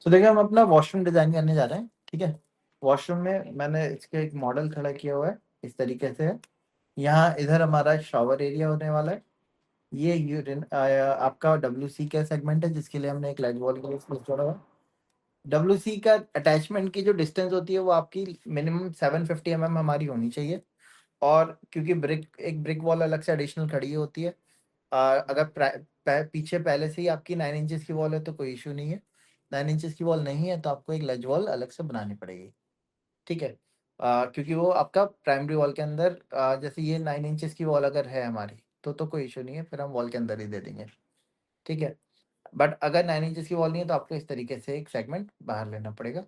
तो देखिए हम अपना वॉशरूम डिज़ाइन करने जा रहे हैं, ठीक है? वॉशरूम में मैंने इसका एक मॉडल खड़ा किया हुआ है, इस तरीके से है। यहाँ इधर हमारा शॉवर एरिया होने वाला है। ये आपका डब्ल्यूसी का सेगमेंट है जिसके लिए हमने एक लेग वॉल के लिए स्पेस छोड़ा हुआ है। डब्ल्यूसी का अटैचमेंट की जो डिस्टेंस होती है वो आपकी मिनिमम 750 हमारी होनी चाहिए। और क्योंकि ब्रिक वॉल अलग से एडिशनल खड़ी होती है। अगर पीछे पहले से ही आपकी 9 इंचेस की वॉल है तो कोई इश्यू नहीं है। 9 इंचेस की वॉल नहीं है तो आपको एक लेज वॉल अलग से बनानी पड़ेगी, ठीक है? क्योंकि वो आपका प्राइमरी वॉल के अंदर जैसे ये 9 इंचेस की वॉल अगर है हमारी तो कोई इश्यू नहीं है, फिर हम वॉल के अंदर ही दे देंगे, ठीक है? बट अगर 9 इंचेस की वॉल नहीं है तो आपको इस तरीके से एक सेगमेंट बाहर लेना पड़ेगा।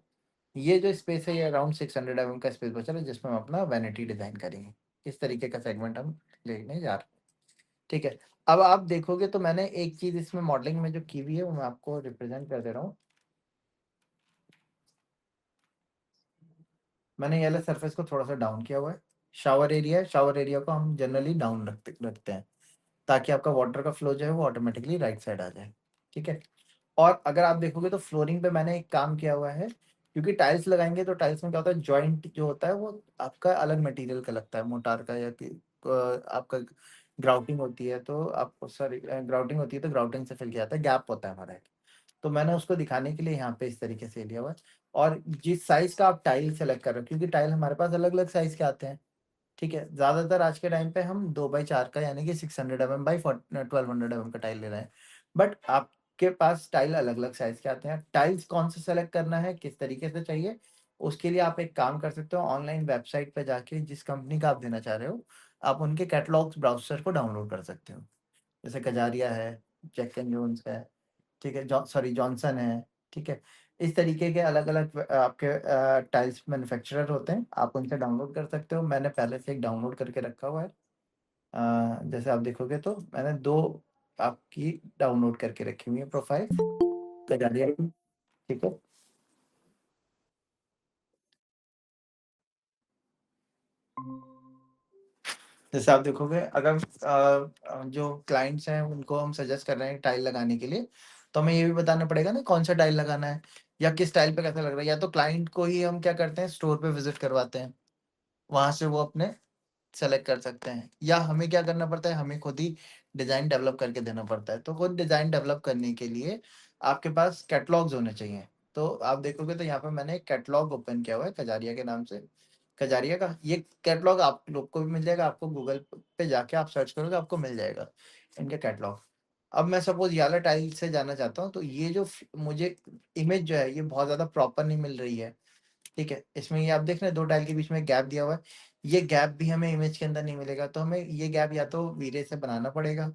ये जो स्पेस है ये अराउंड 600 का स्पेस बचा है जिसमें हम अपना वैनिटी डिज़ाइन करेंगे। इस तरीके का सेगमेंट हम लेने जा रहे हैं, ठीक है? अब आप देखोगे तो मैंने एक चीज़ इसमें मॉडलिंग में जो की हुई है वो मैं आपको रिप्रेज़ेंट कर दे रहा हूँ। मैंने ये वाला सरफेस को थोड़ा-सा डाउन किया हुआ है। शावर एरिया को हम जनरली डाउन रखते हैं, ताकि आपका वाटर का फ्लो जो है वो ऑटोमेटिकली राइट साइड आ जाए, ठीक है? और अगर आप देखोगे तो फ्लोरिंग पे मैंने एक काम किया हुआ है, क्योंकि टाइल्स लगाएँगे तो टाइल्स में क्या होता है, जॉइंट जो होता है वो आपका अलग मटेरियल का लगता है, मोर्टार का या आपका ग्राउटिंग होती है तो आप सॉरी ग्राउटिंग होती है तो ग्राउटिंग से फिल किया जाता है, गैप होता है हमारा। तो मैंने उसको दिखाने के लिए यहाँ पे इस तरीके से लिया हुआ है। और जिस साइज़ का आप टाइल सेलेक्ट कर रहे हो, क्योंकि टाइल हमारे पास अलग-अलग साइज़ के आते हैं, ठीक है? ज़्यादातर आज के टाइम पे हम 2 बाई 4 का यानी कि 600 बाई 1200 का टाइल ले रहे हैं। बट आपके पास टाइल अलग-अलग साइज़ के आते हैं। टाइल्स कौन सा सेलेक्ट करना है, किस तरीके से चाहिए, उसके लिए आप एक काम कर सकते हो, ऑनलाइन वेबसाइट पे जाके जिस कंपनी का आप देना चाह रहे हो, आप उनके कैटलॉग्स ब्राउज़र को डाउनलोड कर सकते हो। जैसे कजारिया है, जैक एंड जोन्स है, ठीक है? जॉनसन है, ठीक है? इस तरीके के अलग-अलग आपके टाइल्स मैन्युफैक्चरर होते हैं, आप उनसे डाउनलोड कर सकते हो। मैंने पहले से एक डाउनलोड करके रखा हुआ है। जैसे आप देखोगे तो मैंने 2 आपकी डाउनलोड करके रखी हुई है प्रोफाइल कजारिया की, ठीक है? जैसे आप देखोगे अगर जो क्लाइंट्स हैं उनको हम सजेस्ट कर रहे हैं टाइल लगाने के लिए, तो हमें ये भी बताना पड़ेगा ना कौन-सा टाइल लगाना है या किस टाइल पे कैसा लग रहा है। या तो क्लाइंट को ही हम क्या करते हैं, स्टोर पे विज़िट करवाते हैं, वहाँ से वो अपने सेलेक्ट कर सकते हैं, या हमें क्या करना पड़ता है, हमें खुद ही डिज़ाइन डेवलप करके देना पड़ता है। तो खुद डिज़ाइन डेवलप करने के लिए आपके पास कैटलॉग्स होने चाहिए। तो आप देखोगे तो यहाँ पे मैंने एक कैटलॉग ओपन किया हुआ है कजारिया के नाम से। कजारिया का ये कैटलॉग आप लोग को भी मिल जाएगा, आपको गूगल पे जाके आप सर्च करोगे आपको मिल जाएगा इनका कैटलॉग। अब मैं सपोज़ ये वाला टाइल से जाना चाहता हूँ, तो ये जो मुझे इमेज जो है ये बहुत ज़्यादा प्रॉपर नहीं मिल रही है। ठीक है? इसमें ये आप देख रहे हैं 2 टाइल के बीच में गैप दिया हुआ है। ये गैप भी हमें इमेज के अंदर नहीं मिलेगा, तो हमें ये गैप या तो वीरे से बनाना पड़ेगा,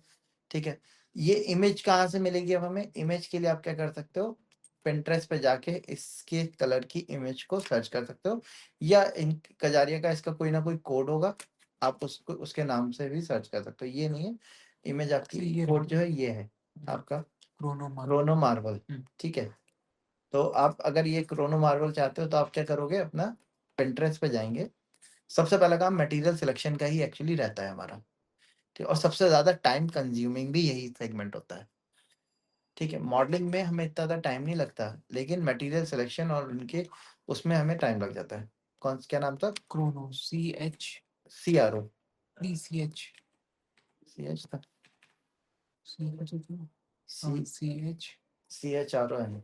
ठीक है? ये इमेज कहाँ से मिलेगी अब हमें? इमेज के लिए आप क्या कर सकते हो, पिंटरेस्ट पे जाके इसके कलर की इमेज को सर्च कर सकते हो, या इन कजारिया का इसका कोई ना कोई कोड होगा, आप उसको उसके नाम से भी सर्च कर सकते हो। ये नहीं है, इमेज आपकी ये कोड जो है ये है आपका क्रोनो मार्वल, ठीक है? तो आप अगर ये क्रोनो मार्वल चाहते हो तो आप क्या करोगे, अपना पिंटरेस्ट पे जाएँगे। सबसे पहला काम मटेरियल सिलेक्शन का ही एक्चुअली रहता है हमारा, ठीक है? और सबसे ज़्यादा टाइम कंज्यूमिंग भी यही सेगमेंट होता है, ठीक है? मॉडलिंग में हमें इतना ज़्यादा टाइम नहीं लगता, लेकिन मटेरियल सिलेक्शन और उनके उसमें हमें टाइम लग जाता है। क्या नाम था? Chrono CH CRO, CH CH था? CH C CH CHRO है।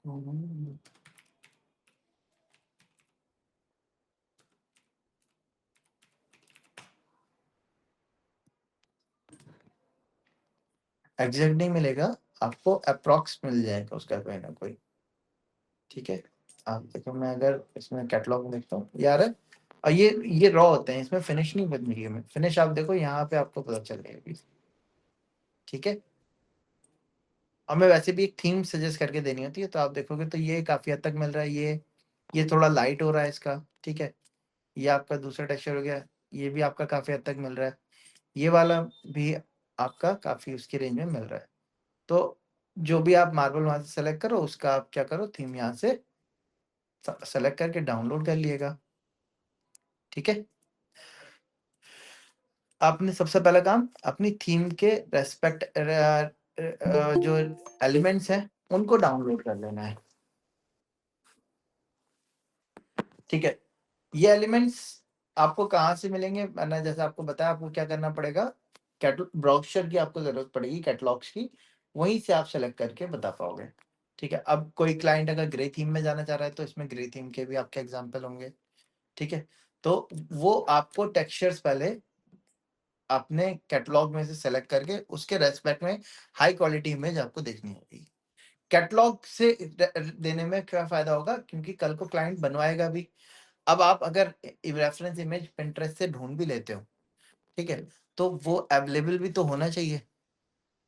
क्रोनो एग्ज़ैक्ट नहीं मिलेगा, आपको अप्रॉक्स मिल जाएगा उसका कोई ना कोई, ठीक है? आप देखो मैं अगर इसमें कैटलॉग में देखता हूँ, ये आ रहा है? ये रॉ होते हैं, इसमें फिनिश नहीं बदली है। फिनिश आप देखो यहाँ पे आपको पता चल जाएगी, ठीक है? हमें वैसे भी एक थीम सजेस्ट करके देनी होती है, तो आप देखोगे तो ये काफ़ी हद तक मिल रहा है, ये थोड़ा लाइट हो रहा है इसका, ठीक है? ये आपका दूसरा टेक्सचर हो गया, ये भी आपका काफ़ी हद तक मिल रहा है, ये वाला भी आपका काफ़ी उसकी रेंज में मिल रहा है। तो जो भी आप मार्बल वहाँ से सेलेक्ट करो, उसका आप क्या करो, थीम यहाँ से सेलेक्ट करके डाउनलोड कर लिएगा, ठीक है? आपने सबसे पहला काम अपनी थीम के जो एलिमेंट्स हैं उनको डाउनलोड कर लेना है। ठीक है, ये एलिमेंट्स आपको कहाँ से मिलेंगे? मैंने जैसे आपको बताया, आपको क्या करना पड़ेगा, ब्राउज़र की आपको ज़रूरत पड़ेगी, कैटलॉग्स की, वहीं से आप सेलेक्ट करके बता पाओगे। ठीक है, अब कोई क्लाइंट अगर ग्रे थीम में जाना चाह रहा है तो इसमें ग्रे थीम के भी आपके एग्ज़ाम्पल होंगे। ठीक है, तो वो आपको टेक्सचर्स पहले अपने कैटलॉग में से सेलेक्ट करके उसके रेस्पेक्ट में हाई क्वालिटी इमेज आपको देखनी होगी। कैटलॉग से देने में क्या फ़ायदा होगा, क्योंकि कल को क्लाइंट बनवाएगा भी। अब आप अगर रेफरेंस इमेज पिंटरेस्ट से ढूँढ भी लेते हो, ठीक है? तो वो अवेलेबल भी तो होना चाहिए।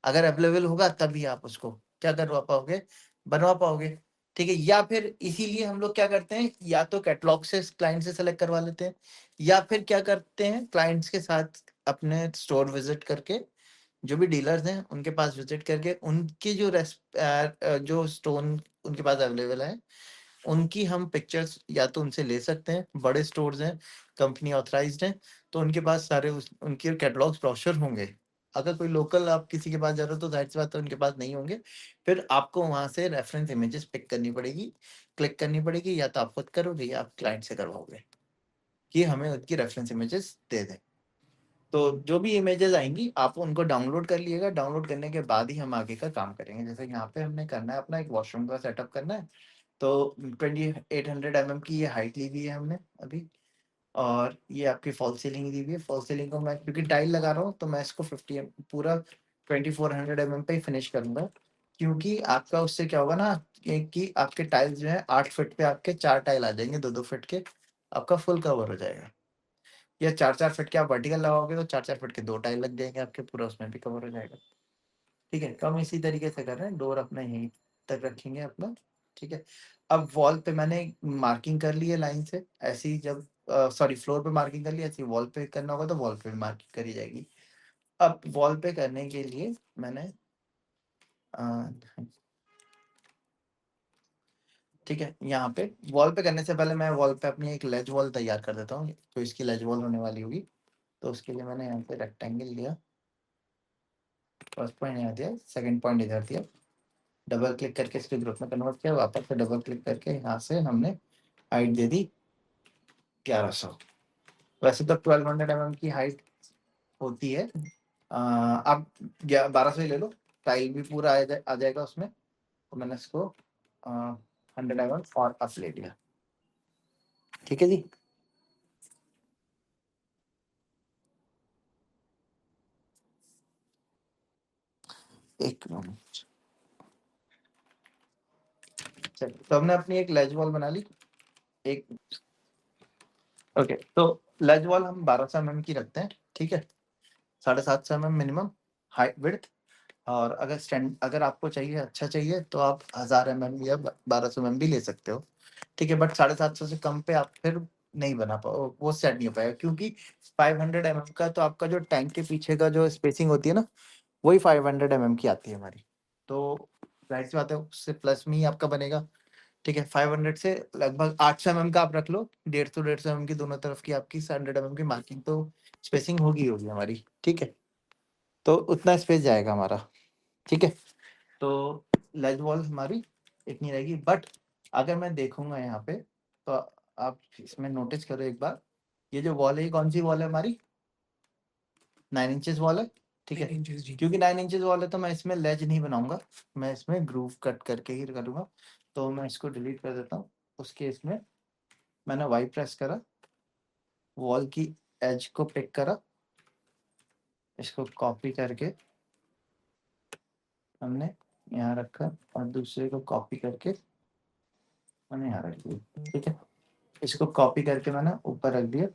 अगर अवेलेबल होगा तभी आप उसको क्या करवा पाओगे, बनवा पाओगे। ठीक है? या फिर इसीलिए हम लोग क्या करते हैं, या तो कैटलॉग से क्लाइंट से सेलेक्ट करवा लेते हैं, या फिर क्या करते हैं, क्लाइंट्स के साथ अपने स्टोर विज़िट करके, जो भी डीलर्स हैं उनके पास विज़िट करके उनकी जो स्टोन उनके पास अवेलेबल है, उनकी हम पिक्चर्स या तो उनसे ले सकते हैं, बड़े स्टोर्स हैं, कंपनी ऑथराइज़्ड हैं, तो उनके पास सारे उनके कैटलॉग्स ब्रोशर होंगे। अगर कोई लोकल आप किसी के पास जा रहे हो तो ज़ाहिर-सी बात है उनके पास नहीं होंगे। फिर आपको वहाँ से रेफरेंस इमेजेस पिक करनी पड़ेगी, क्लिक करनी पड़ेगी, या तो आप खुद करोगे या आप क्लाइंट से करवाओगे, कि हमें उनकी रेफरेंस इमेजेस दे दें। तो जो भी इमेजेस आएँगी आप उनको डाउनलोड कर लिएगा, डाउनलोड करने के बाद ही हम आगे का काम करेंगे। जैसे यहाँ पे हमने करना है अपना एक वॉशरूम का सेटअप करना है, तो 2800 की ये हाइट ली हुई है हमने अभी, और ये आपकी फॉल्स सीलिंग दी हुई है। फॉल्स सीलिंग को मैं क्योंकि टाइल लगा रहा हूँ तो मैं इसको 50 पूरा 2400 पे ही फिनिश करूँगा। क्योंकि आपका उससे क्या होगा ना, कि आपके टाइल्स जो है 8 फीट पे आपके 4 टाइल आ जाएँगे 2-2 फीट के, आपका फुल कवर हो जाएगा। या 4-4 फीट के आप वर्टिकल लगाओगे तो 4-4 फीट के 2 टाइल लग जाएँगे आपके, पूरा उसमें भी कवर हो जाएगा। ठीक है? तो हम इसी तरीके से कर रहे हैं, डोर अपना यहीं तक रखेंगे अपना, ठीक है? अब वॉल पे मैंने मार्किंग कर ली है लाइन से, ऐसे ही जब सॉरी फ्लोर पे मार्किंग कर ली, ऐसे ही वॉल पे करना होगा तो वॉल पे भी मार्किंग करी जाएगी। अब वॉल पे करने के लिए मैंने अ, ठीक है, यहाँ पे वॉल पे करने से पहले मैं वॉल पे अपनी एक लेज वॉल तैयार कर देता हूँ, तो इसकी लेज वॉल होने वाली होगी। तो उसके लिए मैंने यहाँ पे रेक्टेंगल लिया, फर्स्ट पॉइंट यहाँ दिया, सेकंड पॉइंट इधर दिया। डबल क्लिक करके इसके ग्रुप में कन्वर्ट किया, वापस से डबल क्लिक करके यहाँ से हमने हाइट दे दी 1100। वैसे तो 1200 की हाइट होती है, आप 1200 ही ले लो, टाइल भी पूरा आ जाएगा उसमें। तो मैंने इसको 100 और अप ले लिया। ठीक है जी। एक मिनट, चलिए, तो हमने अपनी एक लेज वॉल बना ली। एक ओके, तो लेज वॉल हम 1200 की रखते हैं, ठीक है? 750 मिनिमम हाइट विड्थ। और अगर आपको चाहिए, अच्छा चाहिए, तो आप 1000 या 1200 भी ले सकते हो। ठीक है, बट 750 से कम पे आप फिर नहीं बना पाओ, वो सेट नहीं हो पाएगा, क्योंकि 500 का तो आपका जो टैंक के पीछे का जो स्पेसिंग होती है ना, वही 500 की आती है हमारी। तो जाहिर सी बात है उससे प्लस में ही आपका बनेगा। ठीक है, 500 से लगभग 800 का आप रख लो, 150 की दोनों तरफ की आपकी 100 की मार्किंग तो स्पेसिंग होगी होगी हमारी। ठीक है, तो उतना स्पेस जाएगा हमारा। ठीक है, तो लेज वॉल हमारी इतनी रहेगी, बट अगर मैं देखूंगा यहाँ पे, तो आप इसमें नोटिस करो एक बार, ये जो वॉल है ये कौन सी वॉल है हमारी? 9 इंचेस वॉल है। ठीक है, 9 इंचेस जी। क्योंकि 9 इंचेस वॉल है तो मैं इसमें लेज नहीं बनाऊंगा, मैं इसमें ग्रूव कट करके ही करूंगा। तो मैं इसको डिलीट कर देता हूँ। उस केस में मैंने वाई प्रेस करा, वॉल की एज को पिक करा, इसको कॉपी करके हमने यहाँ रखा, और दूसरे को कॉपी करके मैंने यहाँ रख दिया। ठीक है, इसको कॉपी करके मैंने ऊपर रख दिया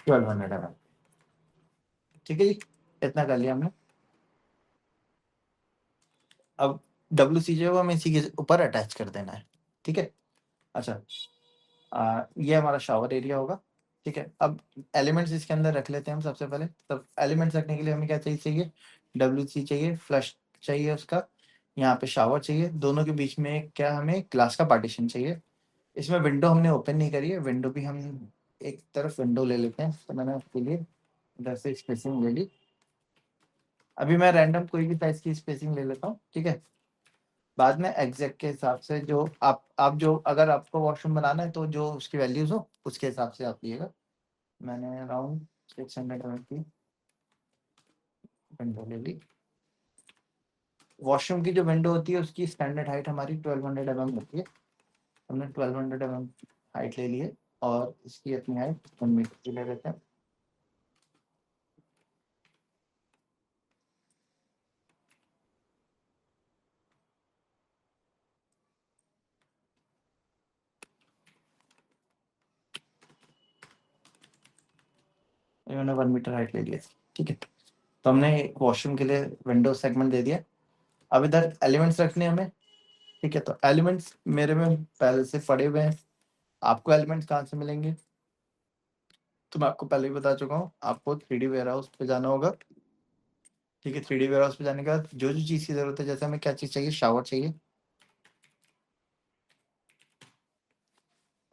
1200 ठीक है जी, इतना कर लिया हमने। अब WCJ को हमें इसी के ऊपर अटैच कर देना है। ठीक है, अच्छा, ये हमारा शावर एरिया होगा। ठीक है, अब एलिमेंट्स इसके अंदर रख लेते हैं हम सबसे पहले। तब एलिमेंट्स रखने के लिए हमें क्या चाहिए? WC चाहिए, फ्लश चाहिए उसका, यहाँ पे शावर चाहिए, दोनों के बीच में क्या हमें ग्लास का पार्टीशन चाहिए। इसमें विंडो हमने ओपन नहीं करी है, विंडो भी हम एक तरफ विंडो ले लेते हैं, तो मैंने उसके लिए इधर से स्पेसिंग ले ली। अभी मैं रैंडम कोई भी साइज की स्पेसिंग ले लेता हूँ, ठीक है। बाद में एग्जैक्ट के हिसाब से जो आप जो अगर आपको वॉशरूम बनाना है तो जो उसकी वैल्यूज हो उसके हिसाब से आप लिएगा। मैंने अराउंड 600 की विंडो ले ली। वॉशरूम की जो विंडो होती है उसकी स्टैंडर्ड हाइट हमारी 1200 होती है। हमने 1200 हाइट ले ली है और इसकी अपनी हाइट 1 मीटर की ले लेते हैं। इन्होंने 1 मीटर हाइट ले लिया, ठीक है। तो हमने वॉशरूम के लिए विंडो सेगमेंट दे दिया। अब इधर एलिमेंट्स रखने हैं हमें, ठीक है। तो एलिमेंट्स मेरे में पहले से पड़े हुए हैं। आपको एलिमेंट्स कहाँ से मिलेंगे तो मैं आपको पहले ही बता चुका हूँ, आपको 3D वेयर हाउस पे जाना होगा, ठीक है। 3D वेयर हाउस पे जाने के बाद जो जो चीज़ की जरूरत है, जैसे हमें क्या चीज़ चाहिए, शावर चाहिए,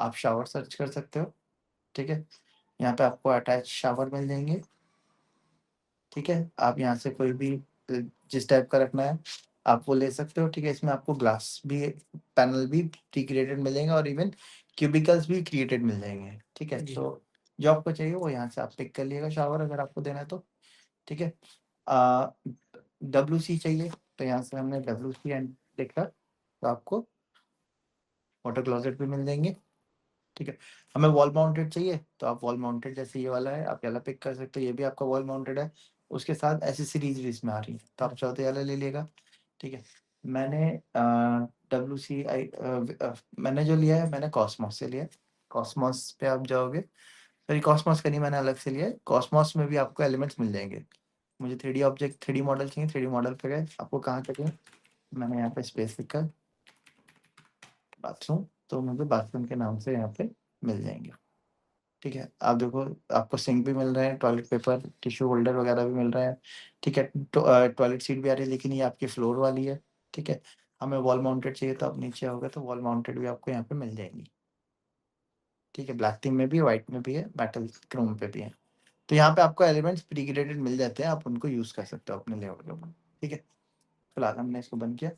आप शावर सर्च कर सकते हो, ठीक है। यहाँ पे आपको अटैच शावर मिल जाएंगे, ठीक है। आप यहाँ से कोई भी जिस टाइप का रखना है आप वो ले सकते हो, ठीक है। इसमें आपको ग्लास भी पैनल भी प्री क्रिएटेड मिल जाएंगे और इवन क्यूबिकल्स भी क्रिएटेड मिल जाएंगे, ठीक है। जी। तो जो आपको चाहिए वो यहाँ से आप पिक कर लिएगा शावर, अगर आपको देना है तो, ठीक है। WC चाहिए तो यहाँ से हमने WC एंड लिखा तो आपको वाटर क्लोजेट भी मिल जाएंगे, ठीक है। हमें वॉल माउंटेड चाहिए तो आप वॉल माउंटेड जैसे ये वाला है आप ये वाला पिक कर सकते हो, ये भी आपका वॉल माउंटेड है। उसके साथ एसेसरीज भी इसमें आ रही है तो आप चाहो तो ये वाला ले लेगा, ठीक है। मैंने WC मैंने जो लिया है मैंने कॉस्मोस से लिया है। कॉस्मोस पे आप जाओगे, सॉरी कॉस्मोस का नहीं मैंने अलग से लिया है। कॉस्मोस में भी आपको एलिमेंट्स मिल जाएंगे। मुझे 3D ऑब्जेक्ट 3D मॉडल चाहिए, 3D मॉडल पे गए, आपको कहाँ चाहिए, मैंने यहाँ पे स्पेस लिखा बाथरूम, तो मुझे बाथरूम के नाम से यहाँ पे मिल जाएंगे, ठीक है। आप देखो आपको सिंक भी मिल रहे हैं, टॉयलेट पेपर टिश्यू होल्डर वगैरह भी मिल रहे हैं, ठीक है। टॉयलेट सीट भी आ रही है लेकिन ये आपकी फ्लोर वाली है, ठीक है। हमें वॉल माउंटेड चाहिए तो आप नीचे आओगे तो वॉल माउंटेड भी आपको यहाँ पे मिल जाएंगी, ठीक है। ब्लैक थीम में भी व्हाइट में भी है, मेटल क्रोम पे भी है। तो यहाँ पे आपको एलिमेंट्स प्रीग्रेडेड मिल जाते हैं, आप उनको यूज कर सकते हो अपने लेवल के ऊपर, ठीक है। फिलहाल हमने इसको बंद किया।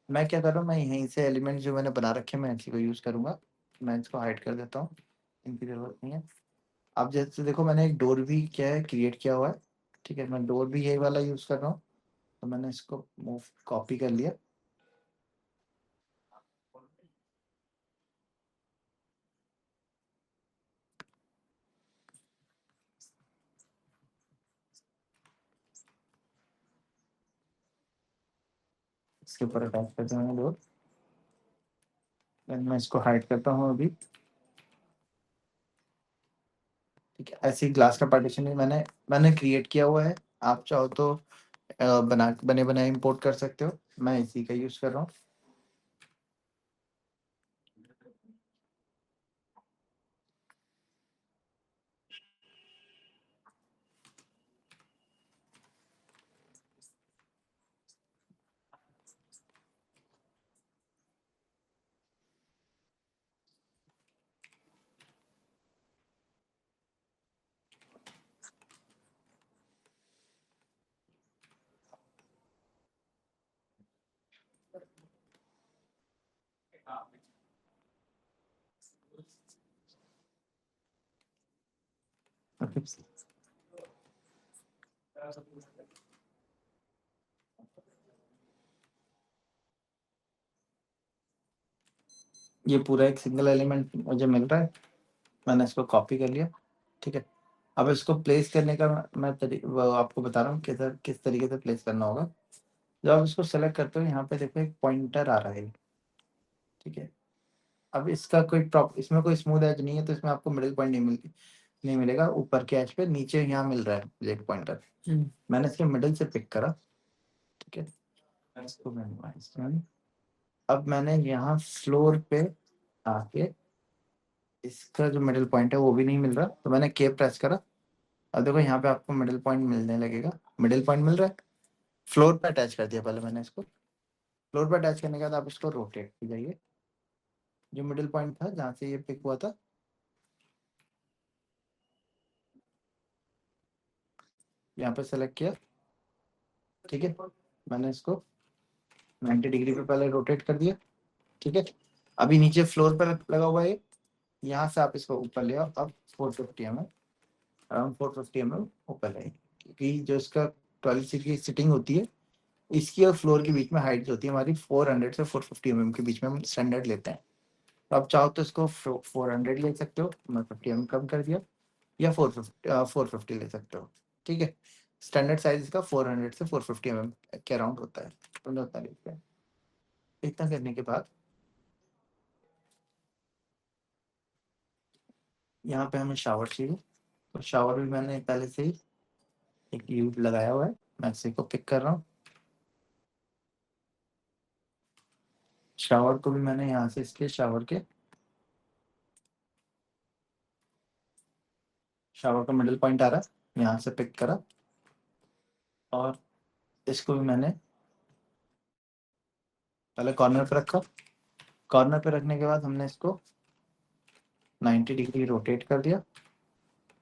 मैं क्या कर रहा हूँ, मैं यहीं से एलिमेंट जो मैंने बना रखे हैं मैं इसी को यूज करूंगा। मैं इसको हाइड कर देता हूँ, इनकी जरूरत नहीं है। आप जैसे देखो मैंने एक डोर भी क्या है क्रिएट किया हुआ है, ठीक है। मैं डोर भी यही वाला यूज कर रहा हूँ, तो मैंने इसको मूव कॉपी कर लिया। इसके ऊपर अटैच कर दूंगा डोर। मैं इसको हाइड करता हूँ अभी, ठीक है। ऐसे ही ग्लास का पार्टीशन भी मैंने मैंने क्रिएट किया हुआ है। आप चाहो तो बने बनाए इंपोर्ट कर सकते हो, मैं इसी का यूज कर रहा हूँ। ये पूरा एक सिंगल एलिमेंट मुझे मिल रहा है, मैंने इसको कॉपी कर लिया, ठीक है। अब इसको प्लेस करने का वो आपको बता रहा हूँ किस तरीके से प्लेस करना होगा। जब आप इसको सेलेक्ट करते हो यहाँ पे देखो एक पॉइंटर आ रहा है, ठीक है। अब इसका कोई इसमें कोई स्मूथ एज नहीं है तो इसमें आपको मिडिल पॉइंट नहीं मिलेगा। ऊपर के एज पे नीचे यहाँ मिल रहा है मुझे एक पॉइंटर, मैंने इसके मिडिल से पिक करा, ठीक है। इसको minimize कर। अब मैंने यहाँ फ्लोर पे आके इसका जो मिडिल पॉइंट है वो भी नहीं मिल रहा तो मैंने के प्रेस करा। अब देखो यहाँ पे आपको मिडिल पॉइंट मिलने लगेगा, मिडिल पॉइंट मिल रहा है। फ्लोर पे अटैच कर दिया पहले मैंने इसको। फ्लोर पे अटैच करने के बाद आप इसको रोटेट की जाइए, जो मिडिल पॉइंट था जहाँ से ये पिक हुआ था यहाँ पे सेलेक्ट किया, ठीक है, मैंने इसको 90 डिग्री पे पहले रोटेट कर दिया। ठीक है, अभी नीचे फ्लोर पर लगा हुआ है, यहाँ से आप इसको ऊपर ले आओ। अब 450 mm, अराउंड 450 mm ऊपर ले, क्योंकि जो इसका टॉयलेट सीट की सिटिंग होती है, इसकी और फ्लोर के बीच में हाइट जो होती है हमारी 400 से 450 mm के बीच में हम स्टैंडर्ड लेते हैं। तो आप चाहो तो इसको 400 ले सकते हो, मैं 50 mm कम कर दिया, या 450 ले सकते हो। ठीक है, स्टैंडर्ड साइज इसका 400 से 450 mm के अराउंड होता है, तो उतना लेते हैं। इतना करने के बाद यहाँ पे हमें शावर चाहिए, तो शावर भी मैंने पहले से ही एक ट्यूब लगाया हुआ है, मैं इसी को पिक कर रहा हूँ। शावर को भी मैंने यहाँ से इसके शावर का मिडिल पॉइंट आ रहा है, यहाँ से पिक करा, और इसको भी मैंने पहले कॉर्नर पे रखा। कॉर्नर पे रखने के बाद हमने इसको 90 डिग्री रोटेट कर दिया।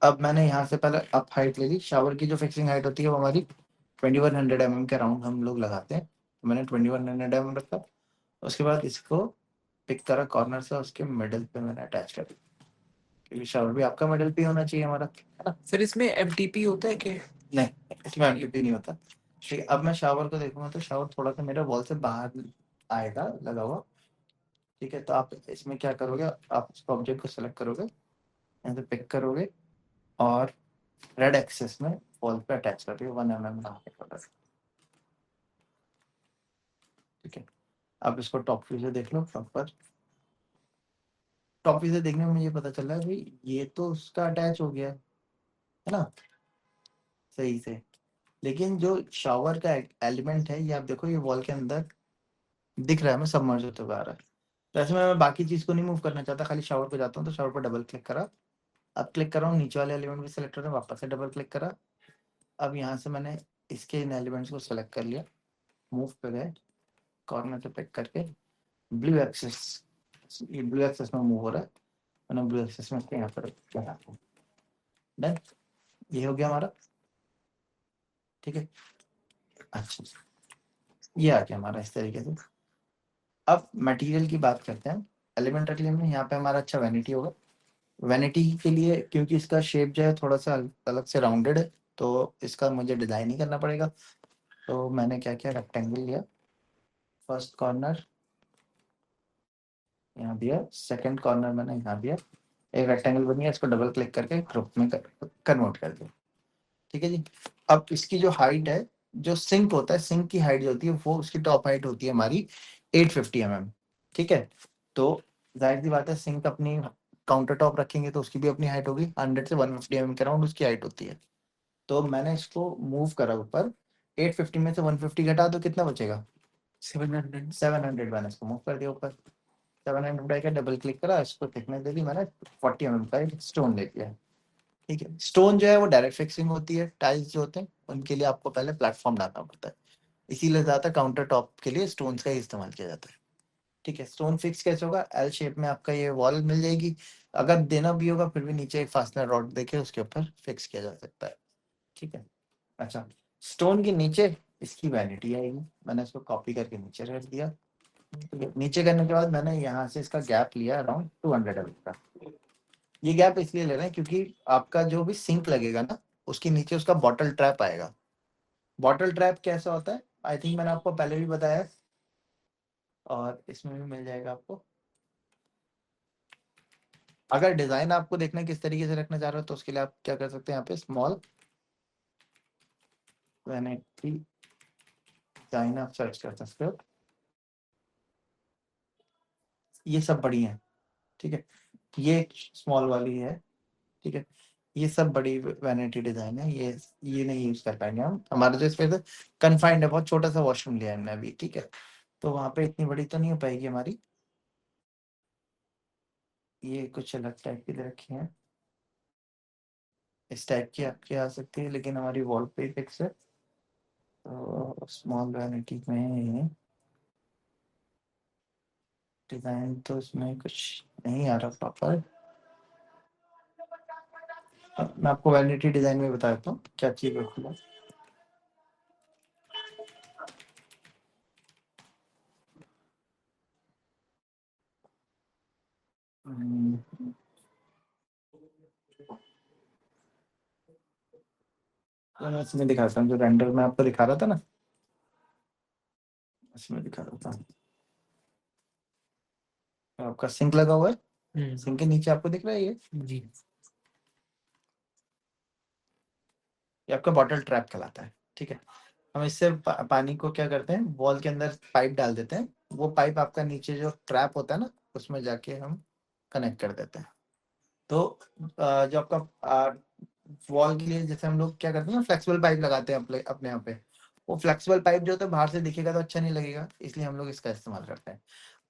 अब मैंने यहाँ से पहले अप हाइट ले ली। शावर की जो फिक्सिंग हाइट होती है वो हमारी 2100 mm के अराउंड हम लोग लगाते हैं, तो मैंने 2100 mm रखा। उसके बाद इसको पिक करा कॉर्नर से, उसके मिडिल पे मैंने अटैच कर दिया, क्योंकि शावर भी आपका मिडिल पे होना चाहिए हमारा, है ना। सर इसमें एफडीपी होता है क्या? नहीं, इसमें एम्प्लीट्यूड नहीं होता। ठीक है, अब मैं शावर को देखूंगा तो शावर थोड़ा सा मेरे वॉल से बाहर आएगा लगा हुआ। ठीक है, तो आप इसमें क्या करोगे, आप इस ऑब्जेक्ट को सेलेक्ट करोगे, यहाँ से पिक करोगे, और रेड एक्सेस में वॉल पे अटैच कर दिए 1 mm बना के थोड़ा सा। ठीक है, अब इसको टॉप व्यू से देख लो प्रॉपर। टॉप व्यू से देखने में मुझे पता चल रहा है भाई ये तो उसका अटैच हो गया है ना, सही से। लेकिन जो शावर का एलिमेंट है, ये आप देखो ये वॉल के अंदर दिख रहा है, हमें सबमर्ज होते हुए आ रहा है। तो ऐसे में मैं बाकी चीज को नहीं मूव करना चाहता, खाली शावर पे जाता हूँ, तो शावर पर डबल क्लिक करा। अब क्लिक कर रहा हूँ, नीचे वाले एलिमेंट भी सिलेक्ट हो रहे हैं, वापस से डबल क्लिक करा। अब यहाँ से मैंने इसके इन एलिमेंट्स को सेलेक्ट कर लिया, मूव पे गए, कॉर्नर पे पिक करके ब्लू एक्सेस, ये ब्लू एक्सेस में मूव हो रहा है, मैंने ब्लू एक्सेस में इसके यहाँ पर डन, ये हो गया हमारा। ठीक है, अच्छा, ये आ गया हमारा इस तरीके से। अब मटेरियल की बात करते हैं। एलिमेंट रख लेंगे, यहाँ पे हमारा अच्छा वैनिटी होगा। वैनिटी के लिए, क्योंकि इसका शेप जो है थोड़ा सा अलग से राउंडेड है, तो इसका मुझे डिजाइन ही करना पड़ेगा। तो मैंने क्या किया, रेक्टेंगल लिया, फर्स्ट कॉर्नर यहाँ दिया, सेकंड कॉर्नर मैंने यहाँ दिया, एक रेक्टेंगल बन गया, इसको डबल क्लिक करके ग्रुप में कन्वर्ट कर दिया। ठीक है जी, अब इसकी जो हाइट है, जो सिंक होता है, सिंक की हाइट जो होती है वो उसकी टॉप हाइट होती है हमारी 850 mm। ठीक है, तो जाहिर सी बात है सिंक अपनी काउंटर टॉप रखेंगे तो उसकी भी अपनी हाइट होगी, 100 से 150 mm के अराउंड उसकी हाइट होती है। तो मैंने इसको मूव करा ऊपर, 850 में से 150 घटा दो, कितना बचेगा, 700। 700। मैंने इसको मूव कर दिया ऊपर, 700 आएगा, डबल क्लिक करा, इसको थिकनेस दे दी मैंने, 40 mm का एक स्टोन ले लिया। ठीक है, स्टोन जो है वो डायरेक्ट फिक्सिंग होती है, टाइल्स जो होते हैं उनके लिए आपको पहले प्लेटफॉर्म डालना पड़ता है, इसीलिए ज्यादा काउंटर टॉप के लिए स्टोन्स का ही इस्तेमाल किया जाता है। ठीक है, स्टोन फिक्स कैसे होगा, एल शेप में आपका ये वॉल मिल जाएगी, अगर देना भी होगा फिर भी नीचे एक फास्टनर रॉड देके उसके ऊपर फिक्स किया जा सकता है। ठीक है, अच्छा, स्टोन के नीचे इसकी वैनिटी आएगी, मैंने इसको कॉपी करके नीचे रख दिया। ठीक है, नीचे करने के बाद मैंने यहाँ से इसका गैप लिया अराउंड 200 mm का। ये गैप इसलिए ले रहे हैं क्योंकि आपका जो भी सिंक लगेगा ना, उसके नीचे उसका बॉटल ट्रैप आएगा। बॉटल ट्रैप कैसा होता है, आई थिंक मैंने आपको पहले भी बताया है, और इसमें भी मिल जाएगा आपको। अगर डिजाइन आपको देखना है किस तरीके से रखना चाह रहे हो, तो उसके लिए आप क्या कर सकते हैं, यहाँ पे स्मॉल वैनिटी डिजाइन आप सर्च कर सकते हो, ये सब बढ़िया है। ठीक है, ये स्मॉल वाली है। ठीक है, ये सब बड़ी वैनिटी डिजाइन है, ये नहीं यूज कर पाएंगे हम, हमारा जो स्पेस है कन्फाइंड है, बहुत छोटा सा वॉशरूम लिया है हमने अभी। ठीक है, तो वहां पे इतनी बड़ी तो नहीं हो पाएगी हमारी, ये कुछ अलग टाइप की दे रखी है, इस टाइप की आपकी आ सकती है, लेकिन हमारी वॉल पे फिक्स है। तो स्मॉल वैनिटी में डिजाइन तो इसमें कुछ नहीं आ रहा प्रॉपर। मैं आपको वैनिटी डिजाइन में बता देता हूँ क्या चीज होती है। मैं इसमें दिखाता हूँ, जो रेंडर में आपको दिखा रहा था ना, इसमें दिखा रहा था। आपका सिंक लगा हुआ है, सिंक के नीचे आपको दिख रहा है ये जी। आपका बॉटल ट्रैप कहलाता है। ठीक है, हम इससे पानी को क्या करते हैं, वॉल के अंदर पाइप डाल देते हैं। वो पाइप आपका नीचे जो ट्रैप होता है ना, उसमें जाके हम कनेक्ट कर देते हैं। तो जो आपका वॉल के लिए जैसे हम लोग क्या करते हैं ना, फ्लेक्सिबल पाइप लगाते हैं अपने अपने यहाँ पे। वो फ्लेक्सिबल पाइप जो होता है बाहर से दिखेगा तो अच्छा नहीं लगेगा, इसलिए हम लोग इसका इस्तेमाल करते हैं।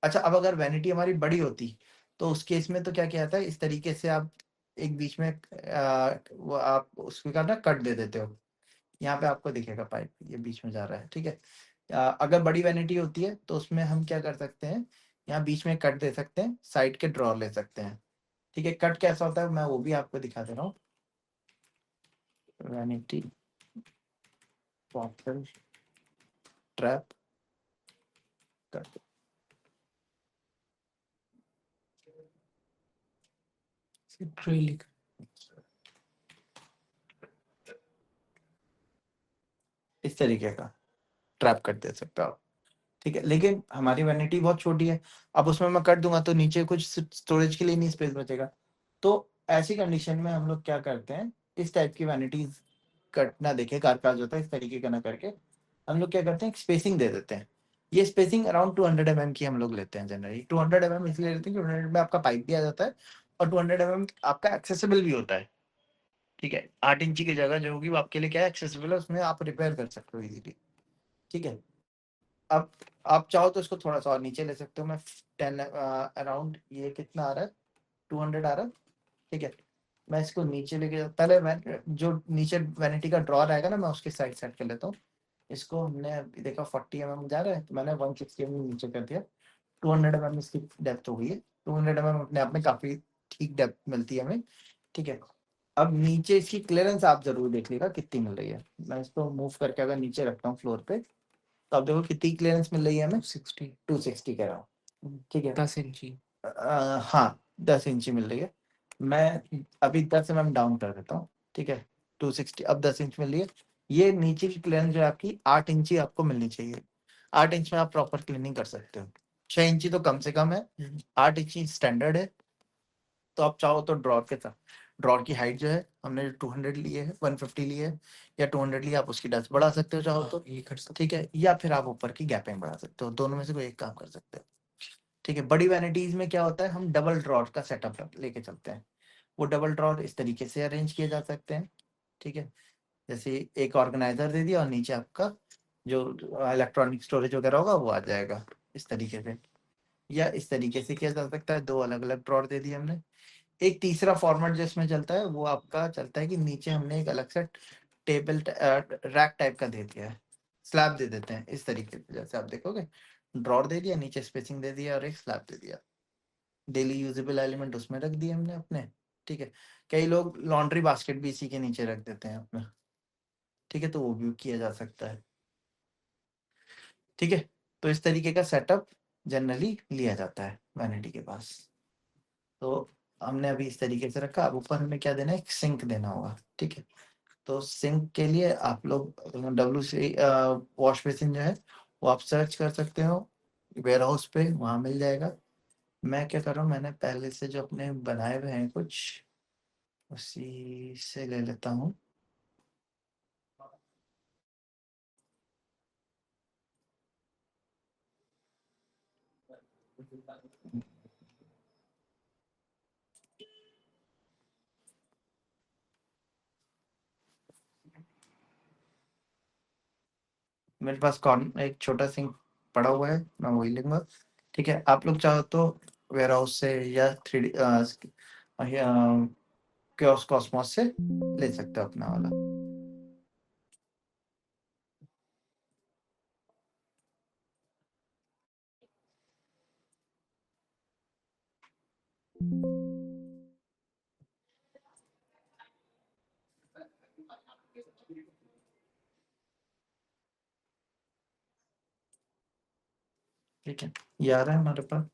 अच्छा, अब अगर वैनिटी हमारी बड़ी होती तो उस केस में तो क्या किया जाता है, इस तरीके से आप एक बीच में वो आप उसके का ना कट दे देते हो। यहाँ पे आपको दिखेगा पाइप ये बीच में जा रहा है। ठीक है, अगर बड़ी वैनिटी होती है तो उसमें हम क्या कर सकते हैं, यहाँ बीच में कट दे सकते हैं, साइड के ड्रॉर ले सकते हैं। ठीक है, कट कैसा होता है मैं वो भी आपको दिखा दे रहा हूँ। वैनिटी बॉटल ट्रैप कट, ट्रेलिक। इस तरीके का ट्रैप कट दे सकते हो आप। ठीक है, लेकिन हमारी वैनिटी बहुत छोटी है, अब उसमें मैं कट दूंगा तो नीचे कुछ स्टोरेज के लिए नहीं स्पेस बचेगा। तो ऐसी कंडीशन में हम लोग क्या करते हैं, इस टाइप की वैनिटीज कट ना देखे कारकाज होता है इस तरीके का ना करके, हम लोग क्या करते हैं, एक स्पेसिंग दे देते हैं। ये स्पेसिंग अराउंड 200 mm की हम लोग लेते हैं जनरली। 200 mm इसलिए लेते हैं कि 200 में आपका पाइप भी आ जाता है और 200 mm आपका एक्सेसिबल भी होता है। ठीक है, 8 इंची की जगह जो होगी वो आपके लिए क्या है, एक्सेसिबल है, उसमें आप रिपेयर कर सकते हो इजीली। ठीक है, अब आप चाहो तो इसको थोड़ा सा और नीचे ले सकते हो। मैं 10 अराउंड, ये कितना आ रहा है, 200 आ रहा है। ठीक है, मैं इसको नीचे लेके, पहले मैं जो नीचे वैनिटी का ड्रॉर आएगा ना, मैं उसके साइड सेट कर लेता हूँ। इसको हमने अभी देखा 40 mm जा रहा है, तो मैंने 160 mm नीचे कर दिया। 200 mm इसकी डेप्थ हो गई है। 200 mm अपने आप में काफी ठीक डेप्थ मिलती है हमें। ठीक है, अब नीचे इसकी क्लियरेंस आप जरूर देख लीजिएगा कितनी मिल रही है। मैं इसको मूव करके अगर नीचे रखता हूँ फ्लोर पे, तो आप देखो कितनी क्लियरेंस मिल रही है हमें, 60। 260 कह रहा हूँ। ठीक है, 10 इंची। हाँ 10 इंची मिल रही है। मैं अभी 10 mm डाउन कर देता हूँ। ठीक है, 260 अब 10 इंच मिल रही है। ये नीचे की क्लियरेंस जो है आपकी 8 इंची आपको मिलनी चाहिए। 8 इंच में आप प्रॉपर क्लीनिंग कर सकते हो। 6 इंची तो कम से कम है, 8 इंची स्टैंडर्ड है। तो आप चाहो तो ड्रॉर के साथ, ड्रॉर की हाइट जो है हमने 200 ली है, 150 ली है या 200 ली है, आप उसकी डेप्थ बढ़ा सकते हो चाहो तो। ये कर सकते। ठीक है, या फिर आप ऊपर की गैपिंग बढ़ा सकते हो, दोनों में से कोई एक काम कर सकते हो। ठीक है, बड़ी वैनिटीज में क्या होता है, हम डबल ड्रॉर का सेटअप लेके चलते हैं। वो डबल ड्रॉर इस तरीके से अरेंज किए जा सकते हैं। ठीक है, जैसे एक ऑर्गेनाइजर दे दिया और नीचे आपका जो इलेक्ट्रॉनिक स्टोरेज वगैरह होगा वो आ जाएगा इस तरीके से। या इस तरीके से किया जा सकता है, दो अलग अलग ड्रॉर दे दिए हमने। एक तीसरा फॉर्मेट जिसमें चलता है वो आपका चलता है कि नीचे हमने एक अलग से टेबल रैक टाइप का दे दिया है, स्लैब दे देते हैं इस तरीके से। जैसे आप देखोगे, ड्रॉर दे दिया, नीचे स्पेसिंग दे दिया और एक स्लैब दे दिया। डेली यूजेबल एलिमेंट उसमें रख दिए हमने अपने। ठीक है, कई लोग लॉन्ड्री बास्केट भी इसी के नीचे रख देते हैं अपना। ठीक है, तो वो भी किया जा सकता है। ठीक है, तो इस तरीके का सेटअप जनरली लिया जाता है वैनिटी के पास। तो हमने अभी इस तरीके से रखा, अब ऊपर हमें क्या देना है, एक सिंक देना होगा। ठीक है, तो सिंक के लिए आप लोग WC वॉश बेसिन जो है वो आप सर्च कर सकते हो वेयर हाउस पे, वहाँ मिल जाएगा। मैं क्या कर रहा हूँ, मैंने पहले से जो अपने बनाए हुए हैं कुछ, उसी से ले लेता हूँ। मेरे पास कौन एक छोटा सिंक पड़ा हुआ है, मैं वही लूंगा। ठीक है, आप लोग चाहो तो वेयर हाउस से या 3D कॉस्मोस से ले सकते हो अपना वाला। ठीक है, ये आ रहा है हमारे पास।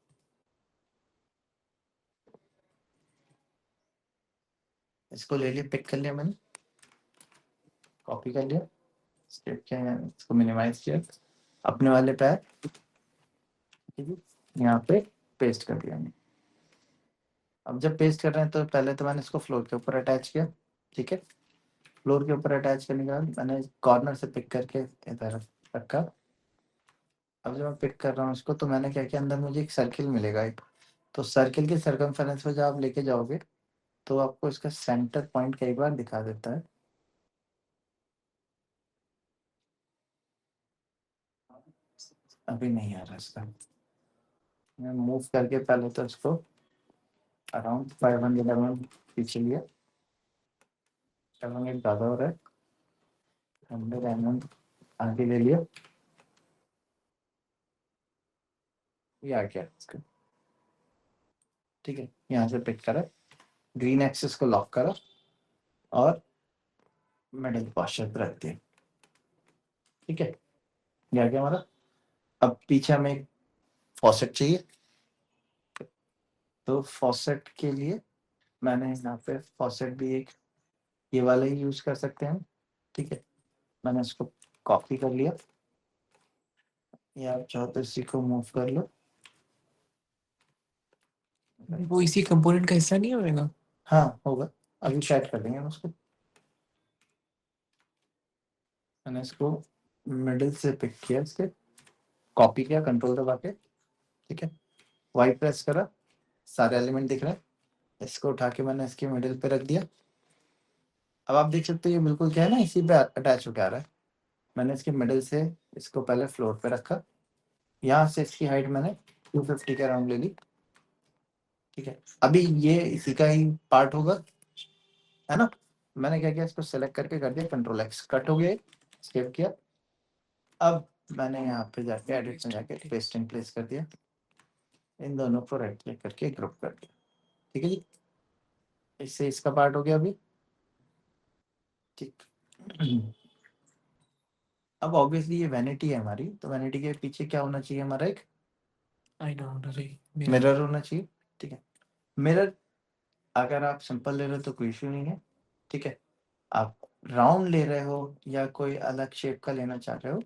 इसको ले लिया, पिक कर लिया मैंने कॉपी कर लिया, स्टेप किया, इसको मिनिमाइज किया, अपने वाले पैर यहाँ पे पेस्ट कर दिया। अब जब पेस्ट कर रहे हैं तो पहले तो मैंने इसको फ्लोर के ऊपर अटैच किया, ठीक है। फ्लोर के ऊपर अटैच करने के बाद मैंने कॉर्नर से पिक करके इधर रखा। अब जब मैं पिक कर रहा हूँ इसको, तो मैंने क्या किया, अंदर मुझे एक सर्किल मिलेगा एक, तो सर्किल के सर्कमफेरेंस में जब आप लेके जाओगे तो आपको इसका सेंटर पॉइंट कई बार दिखा देता है। अभी नहीं आ रहा इसका, मैं मूव करके पहले तो इसको अराउंड 500 mm पीछे लिया, 700 ज़्यादा हो रहा है, 100 mm आगे ले लिया, ये आ गया इसका, ठीक है। यहाँ से पिक करा, ग्रीन एक्सिस को लॉक करा और मिडिल पोस्चर पर रख दिया, ठीक है। ये आ गया हमारा। अब पीछे हमें एक फॉसेट चाहिए, तो फॉसेट के लिए मैंने यहाँ पे फॉसेट भी एक ये वाला ही यूज कर सकते हैं, ठीक है। मैंने इसको कॉपी कर लिया, या आप चाहो तो इसी को मूव कर लो। वो इसी कंपोनेंट का हिस्सा नहीं होगा? हाँ होगा, अभी शायद कर देंगे हम उसको। मैंने इसको मिडिल से पिक किया, इसके कॉपी किया कंट्रोल दबा के, ठीक है। वाई प्रेस करा, सारे एलिमेंट दिख रहे हैं, इसको उठा के मैंने इसके मिडिल पे रख दिया। अब आप देख सकते हो ये बिल्कुल क्या है ना, इसी पे अटैच होकर आ रहा है। मैंने इसके मिडिल से इसको पहले फ्लोर पे रखा, यहाँ से इसकी हाइट मैंने 250 के अराउंड ले ली, ठीक है। अभी ये इसी का ही पार्ट होगा, है ना। मैंने क्या किया, इसको सेलेक्ट करके कर दिया कंट्रोल एक्स, कट हो गया, सेव किया। अब मैंने यहाँ पे जाके एडिट में जाके पेस्ट इन प्लेस कर दिया, इन दोनों को राइट क्लिक करके ग्रुप कर दिया, ठीक है जी। इससे इसका पार्ट हो गया अभी, ठीक। अब ऑब्वियसली ये वैनिटी है हमारी, तो वैनिटी के पीछे क्या होना चाहिए, हमारा एक आईना होना चाहिए, मिरर होना चाहिए, ठीक है। मिरर अगर आप सिंपल ले रहे हो तो कोई इशू नहीं है, ठीक है। आप राउंड ले रहे हो या कोई अलग शेप का लेना चाह रहे हो,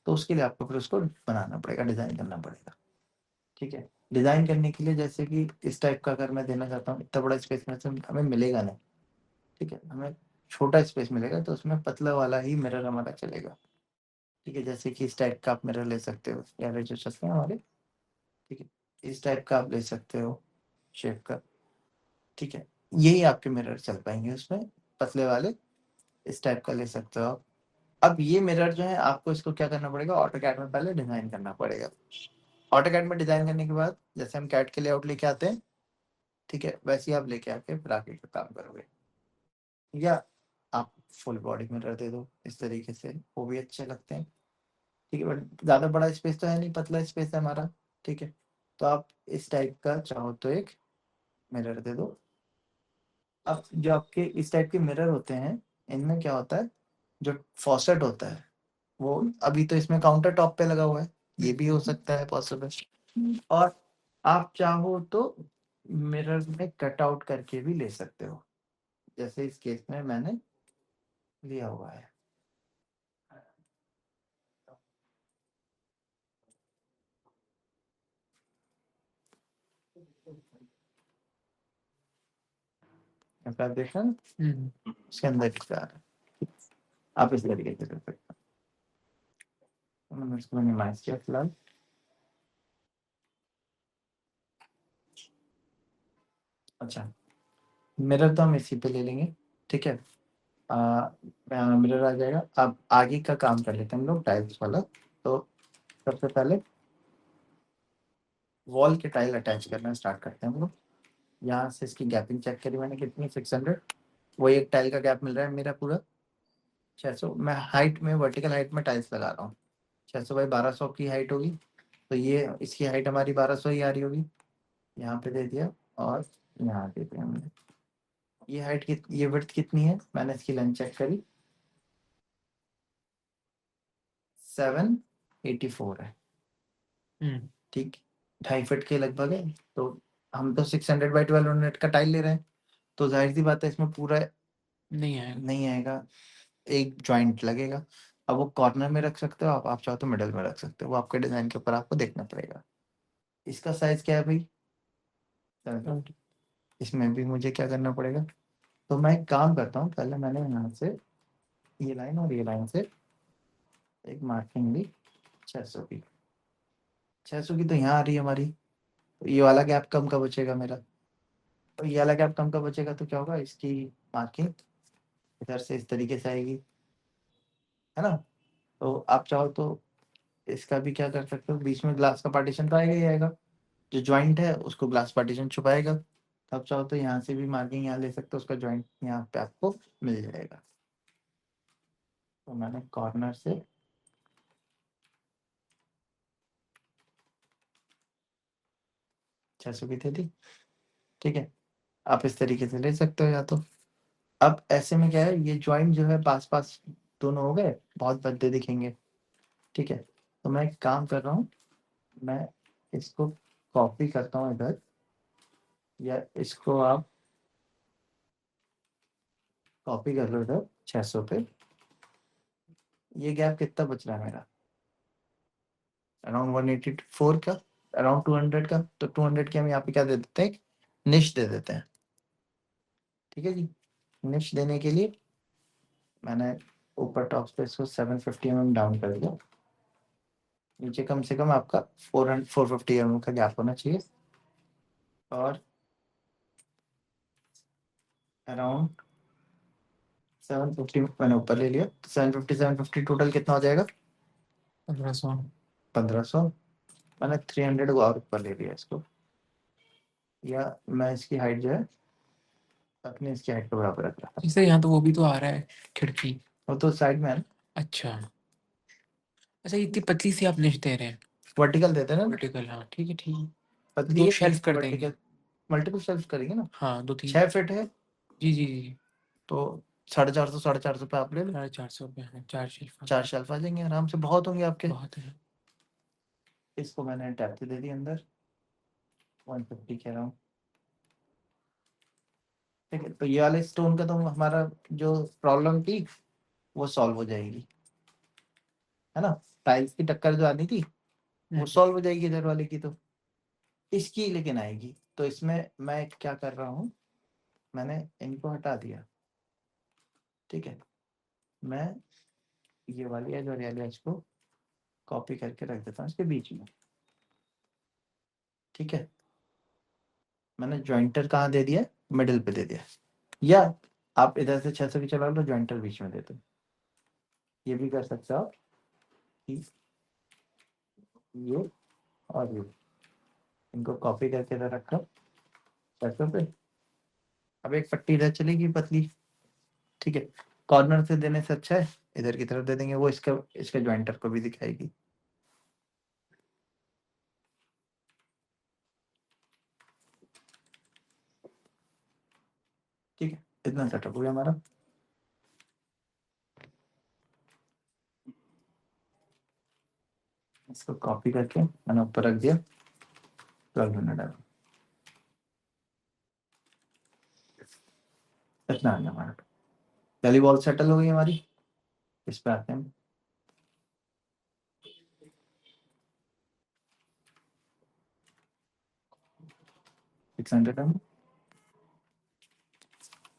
तो उसके लिए आपको फिर उसको बनाना पड़ेगा, डिज़ाइन करना पड़ेगा, ठीक है। डिज़ाइन करने के लिए जैसे कि इस टाइप का अगर मैं देना चाहता हूँ, इतना बड़ा स्पेस में से हमें मिलेगा नहीं, ठीक है। हमें छोटा स्पेस मिलेगा, तो उसमें पतला वाला ही मिरर हमारा चलेगा, ठीक है। जैसे कि इस टाइप का आप मिरर ले सकते हो, यार जो चलते हैं हमारे, ठीक है। इस टाइप का आप ले सकते हो शेप का, ठीक है। यही आपके मिरर चल पाएंगे उसमें, पतले वाले इस टाइप का ले सकते हो आप। अब ये मिरर जो है, आपको इसको क्या करना पड़ेगा, ऑटोकैड में पहले डिजाइन करना पड़ेगा। ऑटोकैड में डिजाइन करने के बाद जैसे हम कैड के लेआउट लेके आते हैं, ठीक है, वैसे ही आप लेके आके फिर आगे का काम करोगे। या आप फुल बॉडी मिरर दे दो इस तरीके से, वो भी अच्छे लगते हैं, ठीक है। बट ज़्यादा बड़ा स्पेस तो है नहीं, पतला स्पेस है हमारा, ठीक है। तो आप इस टाइप का चाहो तो एक मिरर दे दो। अब जो आपके इस टाइप के मिरर होते हैं, इनमें क्या होता है, जो फॉसेट होता है वो अभी तो इसमें काउंटर टॉप पे लगा हुआ है, ये भी हो सकता है पॉसिबल। और आप चाहो तो मिरर में कट आउट करके भी ले सकते हो, जैसे इस केस में मैंने लिया हुआ है। फैब्रिकेशन इसके अंदर दिखता है, आप इस तरीके से कर सकते हो। मैंने इसको मिनिमाइज किया फिलहाल। अच्छा, मिरर तो हम इसी पे ले लेंगे, ठीक है। मिरर आ जाएगा। अब आगे का काम कर लेते हैं हम लोग, टाइल्स वाला। तो सबसे पहले वॉल के टाइल अटैच करना स्टार्ट करते हैं हम लोग। यहाँ से इसकी गैपिंग चेक करी मैंने कितनी, 600। वही एक टाइल का गैप मिल रहा है मेरा पूरा 600। मैं हाइट में, वर्टिकल हाइट में टाइल्स लगा रहा हूँ, 600 बाई 1200 की हाइट होगी, तो ये इसकी हाइट हमारी 1200 ही आ रही होगी। यहाँ पे दे दिया और यहाँ दे दिया हमने। ये हाइट ये विड्थ कितनी है, मैंने इसकी लेंथ चेक करी, 784 है, ठीक, 2.5 फीट के लगभग है। तो हम तो 600 बाई 1200 का टाइल ले रहे हैं, तो जाहिर सी बात है इसमें पूरा नहीं आएगा। नहीं आएगा। एक जॉइंट लगेगा। अब वो कॉर्नर में रख सकते हो आप चाहो तो मिडल में रख सकते हो, वो आपके डिज़ाइन के ऊपर आपको देखना पड़ेगा। इसका साइज़ क्या है भई? 70। इसमें भी मुझे क्या करना पड़ेगा? तो मैं एक काम करता हूँ, पहले मैंने यहाँ से ये लाइन और ये लाइन से एक मार्किंग ली 600 की। 600 की तो यहाँ आ रही है हमारी, तो ये वाला गैप कम का बचेगा मेरा। तो ये वाला गैप कम का बचेगा तो क्या होगा, इसकी मार्किंग इधर से इस तरीके से आएगी, है ना? तो आप चाहो तो इसका भी क्या कर सकते हो, बीच में ग्लास का पार्टीशन तो आएगा ही आएगा, जो जॉइंट है उसको ग्लास पार्टीशन छुपाएगा। तो आप चाहो तो यहाँ से भी मार्किंग यहाँ ले सकते हो, उसका जॉइंट यहाँ पे आपको मिल जाएगा। तो मैंने कॉर्नर से 600 की थी, ठीक है? आप इस तरीके से ले सकते हो या तो। अब ऐसे में क्या है, ये जॉइंट जो है पास-पास दोनों हो गए, बहुत भद्दे दिखेंगे, ठीक है? तो मैं एक काम कर रहा हूँ, मैं इसको कॉपी करता हूँ इधर, या इसको आप कॉपी कर लो इधर 600 पे। ये गैप कितना बच रहा है मेरा? अराउंड 184 का, अराउंड 200 का। तो 200 की हम यहाँ पे क्या दे देते हैं, एक निश दे देते हैं, ठीक है जी? निश देने के लिए मैंने ऊपर टॉप पे इसको 750 mm डाउन कर दिया। नीचे कम से कम आपका 450 mm का गैप होना चाहिए, और अराउंड 750 मैंने ऊपर ले लिया। तो 750 टोटल कितना हो जाएगा? 1500। 1500। मैंने 300 को और ऊपर ले लिया इसको, या मैं इसकी हाइट जो है अपने इसकी हाइट के बराबर रख रहा था। इससे यहाँ तो वो भी तो आ रहा है खिड़की। वो तो साइड में है ना, अच्छा। अच्छा, इतनी पतली सी आप निश दे रहे हैं? वर्टिकल देते हैं ना, वर्टिकल, हाँ ठीक है ठीक है। पतली 2 है शेल्फ कर देंगे। वर्टिकल। मल्टीपल शेल्फ करेंगे ना, हाँ 2-3। 6 फीट है, जी, जी, जी। तो 450 पे आप ले लो। 450 रुपये हैं, 4 शेल्फ हैं। 4 शेल्फ आ जाएंगे आराम से, बहुत होंगे आपके। बहुत है। इसको मैंने टैप दे दी अंदर, 150 कह रहा हूँ, ठीक है? तो ये वाले स्टोन का तो हमारा जो प्रॉब्लम थी वो सॉल्व हो जाएगी, है ना? टाइल्स की टक्कर जो आनी थी वो सॉल्व हो जाएगी इधर वाले की। तो इसकी लेकिन आएगी, तो इसमें मैं क्या कर रहा हूँ, मैंने इनको हटा दिया, ठीक है? मैं ये वाली एज और ये वाली एज को कॉपी करके रख देता हूँ इसके बीच में, ठीक है? मैंने जॉइंटर कहाँ दे दिया, मिडिल पे दे दिया, या आप इधर से 600 की चला लो, जॉइंटर बीच में दे दो, ये भी कर सकते हो आप कि ये और ये, इनको कॉपी करके इधर रखो 600 पे। अब एक पट्टी इधर चलेगी पतली, ठीक है? कॉर्नर से देने से अच्छा है इधर की तरफ दे देंगे, वो इसका इसके जॉइंटर को भी दिखाएगी। ठीक है, इतना सेटअप हो गया हमारा। इसको कॉपी करके मैंने ऊपर रख दिया, 1200 इतना आ गया हमारा। पहली बॉल सेटल हो गई हमारी। इस पे आते हैं, 600 mm,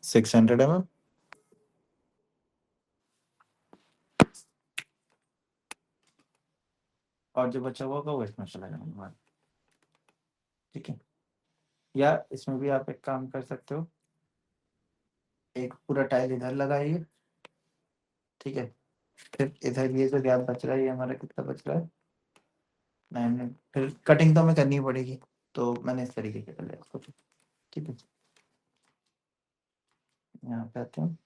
600 mm, और जो बचा हुआ होगा वो इसमें चला जाएगा हमारा, ठीक है? या इसमें भी आप एक काम कर सकते हो, एक पूरा टाइल इधर लगाइए, ठीक है? फिर इधर ये जो गैप बच रहा है, ये हमारा कितना बच रहा है, 9। फिर कटिंग तो हमें करनी ही पड़ेगी, तो मैंने इस तरीके से कर लिया इसको, ठीक है? यहाँ पे आते हैं,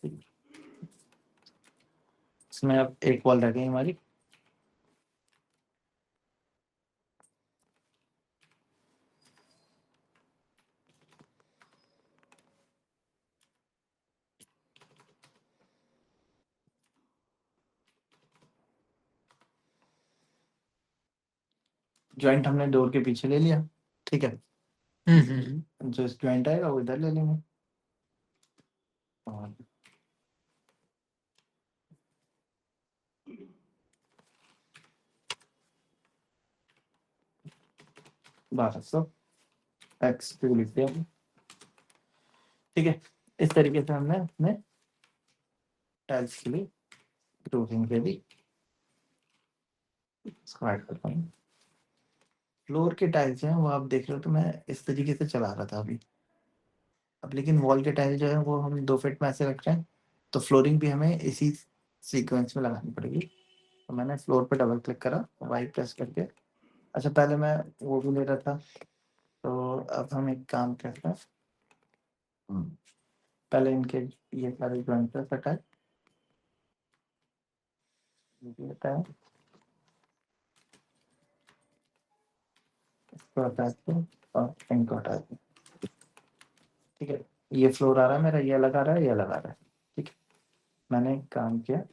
ठीक है? इसमें अब एक वॉल रह गई हमारी, जॉइंट हमने डोर के पीछे ले लिया, ठीक है। जो जॉइंट आएगा वो इधर ले लेंगे और बारह सौ एक्स टू लिखते हैं, ठीक है। इस तरीके से हमने अपने टाइल्स के लिए ग्रूविंग दे दी। इसको ऐड करता हूँ। फ्लोर के टाइल्स हैं वो आप देख रहे हो, तो मैं इस तरीके से चला रहा था अभी। अब लेकिन वॉल के टाइल जो है वो हम 2 फीट में ऐसे रख रहे हैं, तो फ्लोरिंग भी हमें इसी सीक्वेंस में लगानी पड़ेगी। तो मैंने फ्लोर पे डबल क्लिक करा, वाई प्रेस करके। अच्छा, पहले मैं वो भी ले रहा था, तो अब हम एक काम करते हैं। पहले इनके ये सारे जॉइंट हटाए, हटाए, इसको हटा के और इनको हटा दें, ठीक है। ये फ्लोर आ रहा है मेरा, ये अलग आ रहा है, ये अलग आ रहा है, ठीक है। मैंने एक काम किया,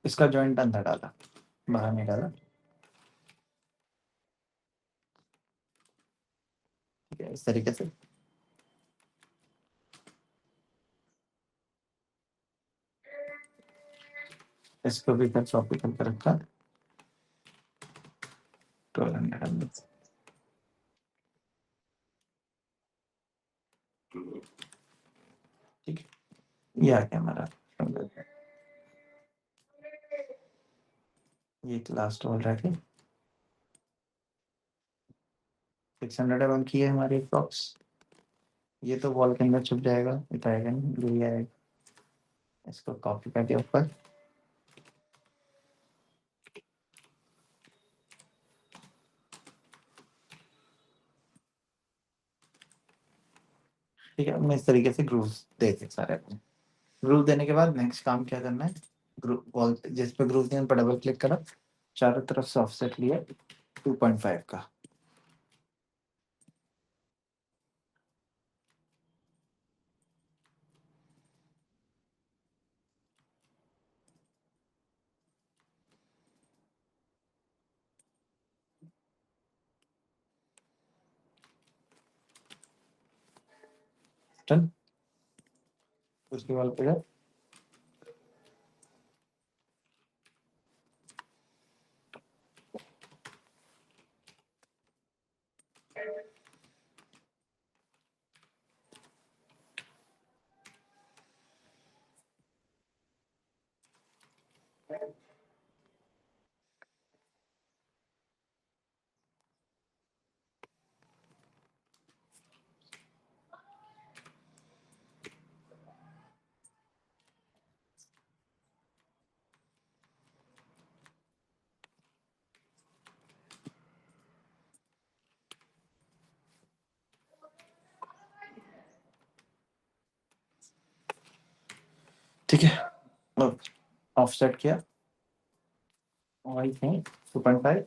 इसका जॉइंट अंदर डाला, बाहर नहीं डाला, ठीक है। इस तरीके से इसको भी कर कॉपी करके रखा, 1200 ठीक है। ये आ गया हमारा। ये एक लास्ट वॉल रह गई, 600 mm की है हमारी बॉक्स। ये तो वॉल के अंदर छुप जाएगा, बताएगा नहीं, ये आएगा। इसको कॉपी करके ऊपर, ठीक है। मैं इस तरीके से ग्रूव्स दे दे सारे अपने। ग्रूव देने के बाद नेक्स्ट काम क्या करना है, ग्रूव वॉल जिस पे ग्रूव दिया उन पर डबल क्लिक करा, चारों तरफ से ऑफसेट लिया 2.5 का, डन। उसके वॉल पे जाओ, ठीक है। अब ऑफसेट किया, वही थिंग 2.5,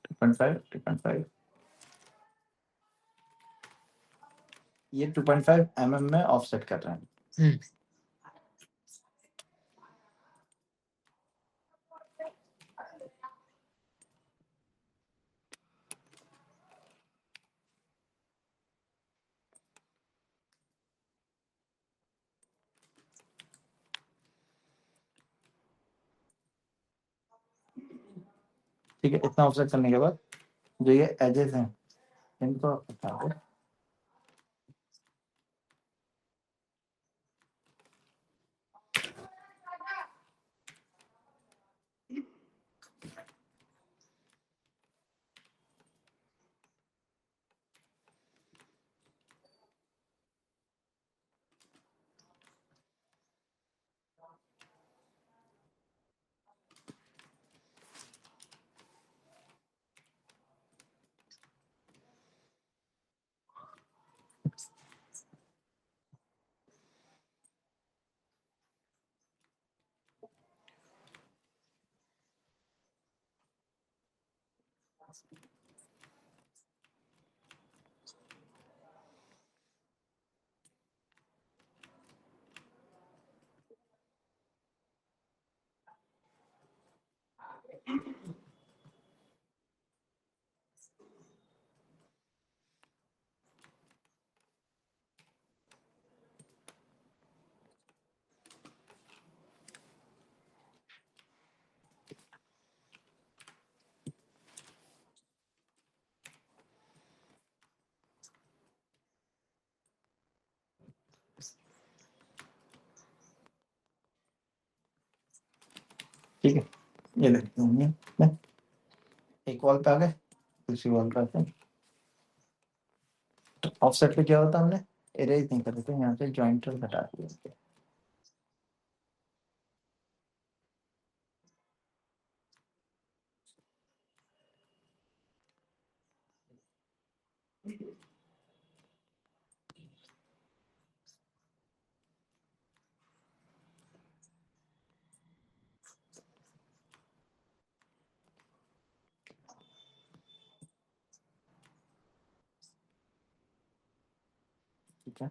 2.5, 2.5, ये 2.5 mm में ऑफसेट कर रहे हैं। ठीक है। इतना ऑफसेट करने के बाद जो ये एजेस हैं इनको आप हटा दो, ठीक है, ये देखते हैं मैं एक वॉल पे आ गए, दूसरी वॉल पे आते हैं। ऑफसेट पे क्या होता है, हमने इरेज नहीं कर देते, यहाँ से जॉइंटर हटा दिए। ठीक है,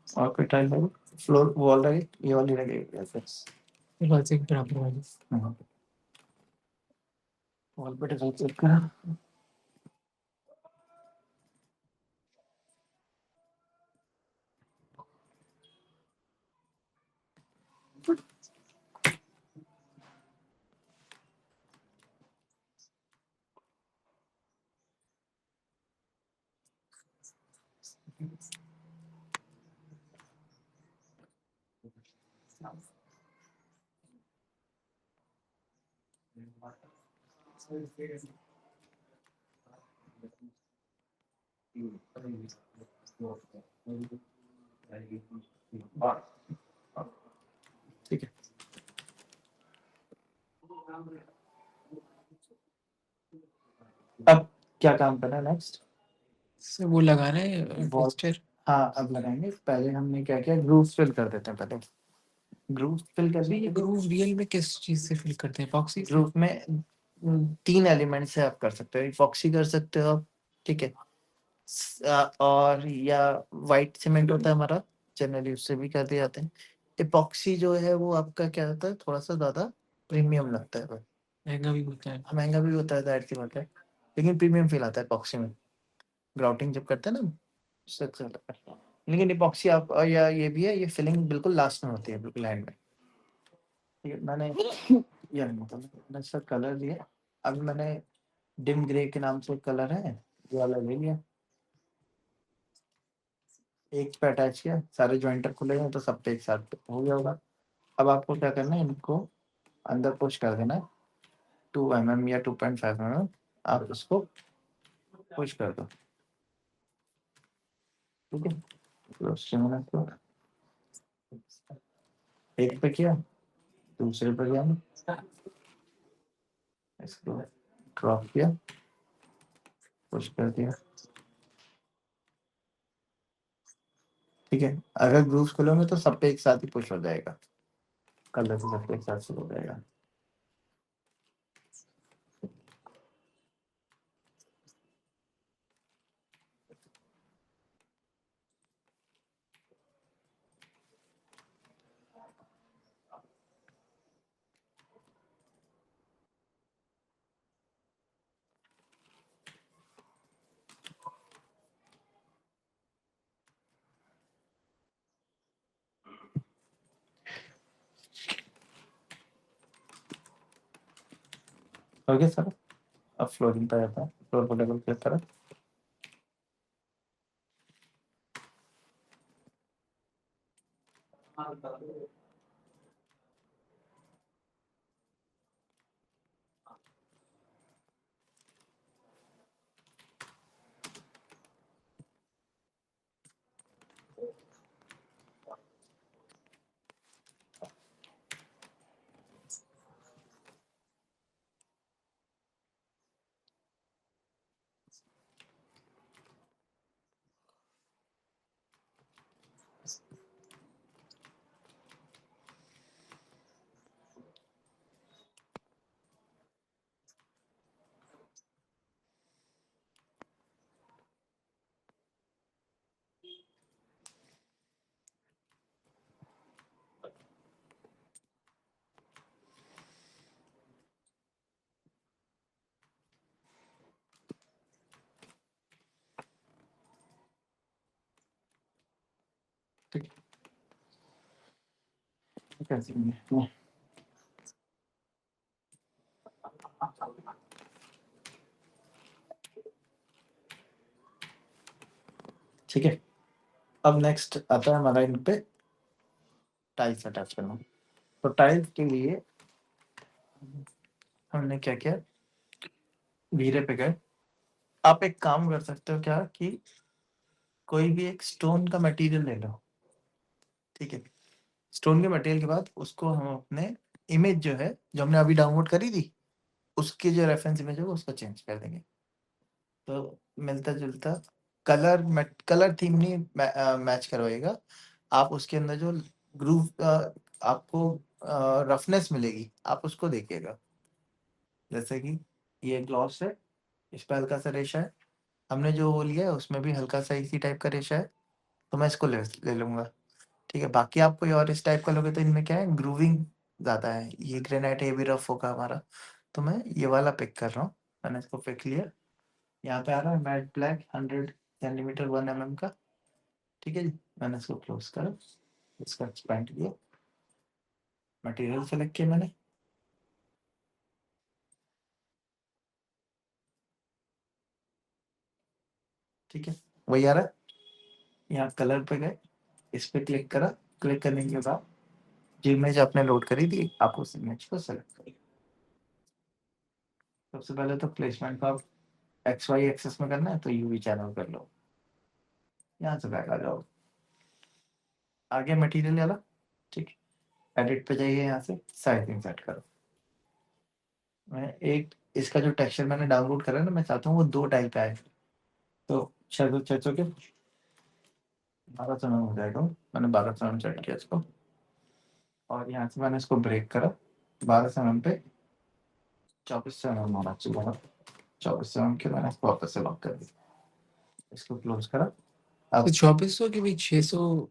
और कोई टाइल लगे, फ्लोर वॉल लगे, ये वाली लगेगी ऐसे। वॉल से बराबर वाली। वॉल पे डिजाइन चेक करा। ठीक है, अब क्या काम करना है नेक्स्ट? सर वो लगाना है वॉल, टेक्सचर। हाँ अब लगाएंगे। पहले हमने क्या किया, ग्रूव फिल कर देते हैं। पहले ग्रूव फिल कर ये दिए। ग्रूव रियल में किस चीज से फिल करते हैं, एपॉक्सी से? ग्रुप में 3 एलिमेंट से आप कर सकते हो, इपॉक्सी कर सकते हो आप, ठीक है, और या व्हाइट सीमेंट होता है हमारा, जनरली उससे भी कर दिए जाते हैं। इपॉक्सी जो है वो आपका क्या होता है, थोड़ा सा ज्यादा प्रीमियम लगता है वो। महंगा भी होता है। महंगा भी होता है, जाहिर सी बात है, लेकिन प्रीमियम फील आता है इपॉक्सी में। ग्राउटिंग जब करते हैं ना, उससे अच्छा लगता है। लेकिन इपॉक्सी आप या ये भी है, ये फिलिंग बिल्कुल लास्ट में होती है, बिल्कुल एंड में। ठीक है, मैंने ये मतलब मैंने इसका कलर लिया। अभी मैंने डिम ग्रे के नाम से कलर है, ये वाला ले लिया, एक पे अटैच किया, सारे जॉइंटर खुले हैं तो सब पे एक साथ हो गया होगा। अब आपको क्या करना है, इनको अंदर पुश कर देना है, 2 mm या 2.5 mm, आप उसको पुश कर दो। ठीक है, तो उससे मैंने तो एक पे किया, दूसरे पे गया, इसको ड्रॉप किया, पुश कर दिया। ठीक है, अगर ग्रूव्स खोलोगे तो सब पे एक साथ ही पुश हो जाएगा, कलर से सब पे एक साथ शुरू हो जाएगा। हो गया सर? अब फ्लोरिंग पे आता है, फ्लोर को डबल क्लिक करा। ठीक है, कैसे नहीं? ठीक है, अब नेक्स्ट आता है हमारा इन पे टाइल्स अटैच करना। तो टाइल्स के लिए हमने क्या किया, धीरे पे गए। आप एक काम कर सकते हो क्या कि कोई भी एक स्टोन का मटेरियल ले लो, ठीक है? स्टोन के मटेरियल के बाद उसको हम अपने इमेज जो है, जो हमने अभी डाउनलोड करी थी, उसकी जो रेफरेंस इमेज है वो उसको चेंज कर देंगे। तो मिलता-जुलता कलर थीम नहीं मैच करवाइएगा। आप उसके अंदर जो ग्रूव आपको रफनेस मिलेगी, आप उसको देखिएगा। जैसे कि ये ग्लॉस है, इस पे हल्का-सा रेशा है। हमने जो वो लिया है उसमें भी हल्का-सा इसी टाइप का रेशा है, तो मैं इसको ले ले लूँगा। ठीक है, बाकी आप कोई और इस टाइप का लोगे तो इनमें क्या है, ग्रूविंग ज़्यादा है। ये ग्रेनाइट है, ये भी रफ होगा हमारा, तो मैं ये वाला पिक कर रहा हूँ। मैंने इसको पिक लिया। यहाँ पे आ रहा है मैट ब्लैक 100 सेंटीमीटर 1 mm का, ठीक है जी? मैंने इसको क्लोज़ करा, इसका एक्सपेंड किया, मटेरियल सेलेक्ट किया मैंने। ठीक है, वही आ रहा है। यहाँ कलर पे गए, इस पे क्लिक करा, क्लिक करने के बाद जो इमेज आपने लोड करी थी, आप उस इमेज को सेलेक्ट करिए। सबसे पहले तो प्लेसमेंट को आप एक्स वाई एक्सिस में करना है तो यूवी चैनल कर लो। यहाँ से बैक आ जाओ, आगे मटेरियल वाला, ठीक है? एडिट पे जाइए, यहाँ से साइजिंग सेट करो। मैं एक इसका जो टेक्सचर मैंने डाउनलोड करा है ना, मैं चाहता हूँ वो 2 टाइप आए। तो 600 के 1200 में हो जाएगा वो। मैंने 1200 में सेट किया इसको, और यहाँ से मैंने इसको ब्रेक करा 1200 पे 2400 होना चाहिए। 2400 के मैंने इसको वापस से लॉक कर दिया, इसको क्लोज करा। तो अब 2400 के भी 600?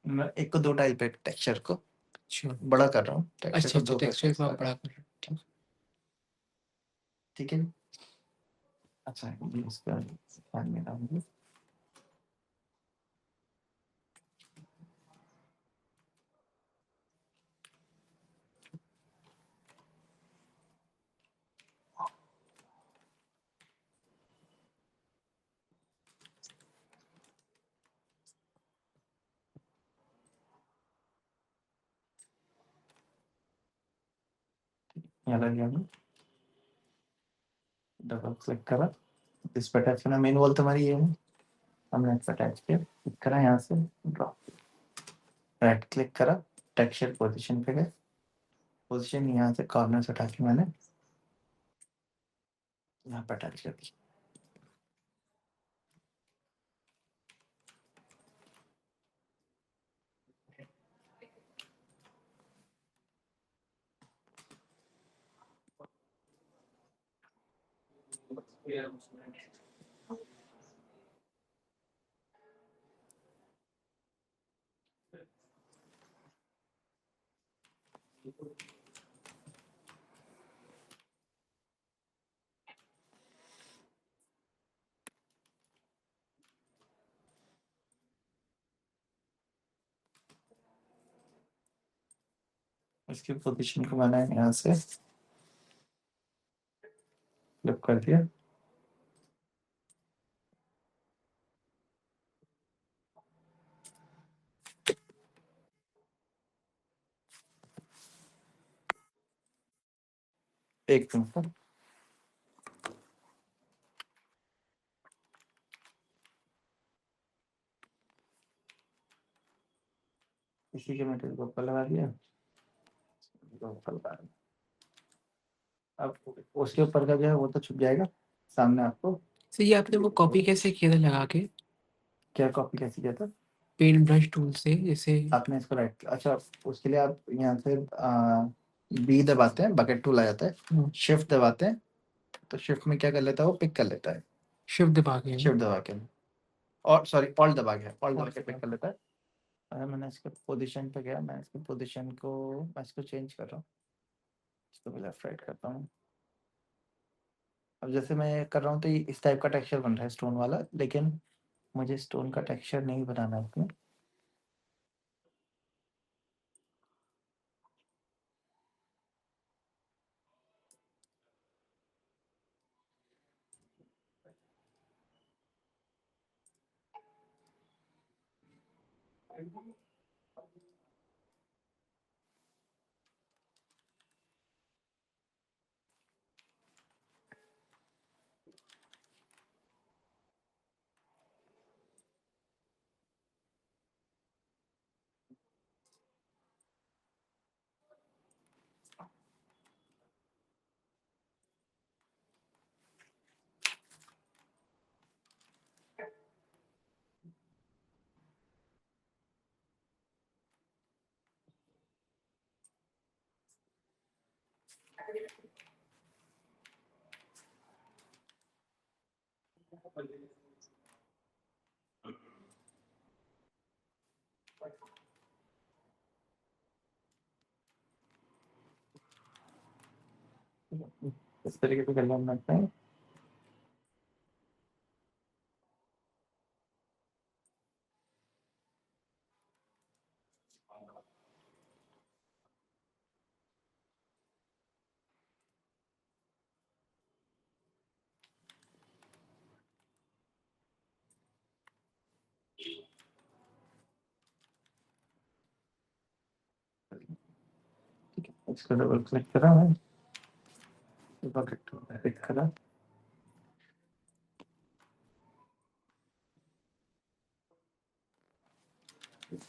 मैं एक को 2 टाइप है टेक्सचर को, अच्छा बड़ा कर रहा हूँ टेक्सचर अच्छा को अच्छा, 2 टेक्सचर फैक्टर्स को आप कर रहा बड़ा हूँ। कर रहे हो, ठीक। ठीक है, अच्छा ये इसका ध्यान में डालूंगी। यहाँ लग गया, डबल क्लिक करा, इस पर अटैच करना। मेन वॉल तुम्हारी ये है, हमने इस पर अटैच किया, क्लिक करा, यहाँ से ड्रॉप, राइट क्लिक करा, टेक्सचर पोजीशन पे गए, पोजीशन यहाँ से कॉर्नर से उठा के मैंने यहाँ पे अटैच कर दी। इसकी पोजीशन को मैंने यहाँ से कर दिया। एक मिनट, इसी के मटेरियल को ऊपर लगा दिया, ऊपर लगा दिया। अब उसके ऊपर का जो है वो तो छुप जाएगा सामने आपको। सर ये आपने वो कॉपी कैसे किया था लगा के? क्या कॉपी कैसे किया था? पेंट ब्रश टूल से जैसे। आपने इसको राइट, अच्छा उसके लिए आप यहाँ से बी दबाते हैं, बकेट टूल आ जाता है, शिफ्ट दबाते हैं तो शिफ्ट में क्या कर लेता है वो पिक कर लेता है, शिफ्ट दबा के। शिफ्ट दबा के, और सॉरी ऑल्ट दबा के, ऑल्ट दबा के पिक कर लेता है। अगर मैंने इसके पोजीशन पे गया, मैं इसकी पोजीशन को मैं इसको चेंज कर रहा हूँ, इसको लेफ्ट राइट करता हूँ। अब जैसे मैं ये कर रहा हूँ तो ये इस टाइप का टेक्सचर बन रहा है स्टोन वाला, लेकिन मुझे स्टोन का टेक्सचर नहीं बनाना है इसमें। इस तरीके से कलर बनाते हैं। ठीक है, इसको डबल क्लिक करा है, बकेट पिक करा,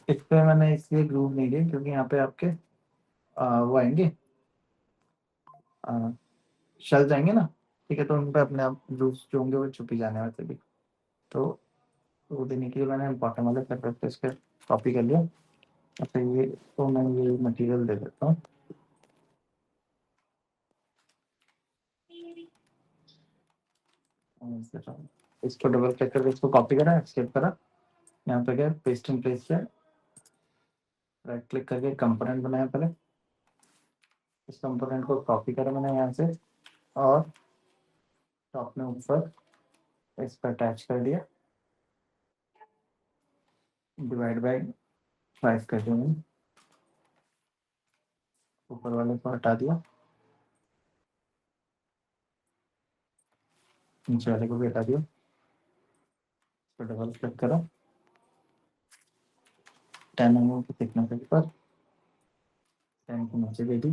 इस पे मैंने इसलिए ग्रूव नहीं दिए क्योंकि यहाँ पे आपके वो आएंगे, शेल्स आएंगे ना, ठीक है, तो उन पे अपने आप ग्रूव्स जो होंगे वो छुप ही जाने वैसे भी, तो वो देने के लिए मैंने बॉटम वाले पेपर पे इसके कॉपी कर लिया। अच्छा ये तो मैं ये मटेरियल दे देता हूँ, इसको डबल क्लिक करके इसको कॉपी करा, एस्केप करा, यहाँ पे गया पेस्ट इन प्लेस पे, राइट क्लिक करके कंपोनेंट बनाया पहले, इस कंपोनेंट को कॉपी करा मैंने यहाँ से, और टॉप में ऊपर इस पर अटैच कर दिया, डिवाइड बाय 5 कर दिया मैंने, ऊपर वाले को हटा दिया, नीचे वाले को भी हटा दिया, इस पर डबल क्लिक करा, 10 mm की थिकनेस के ऊपर 10 की नीचे दे दी,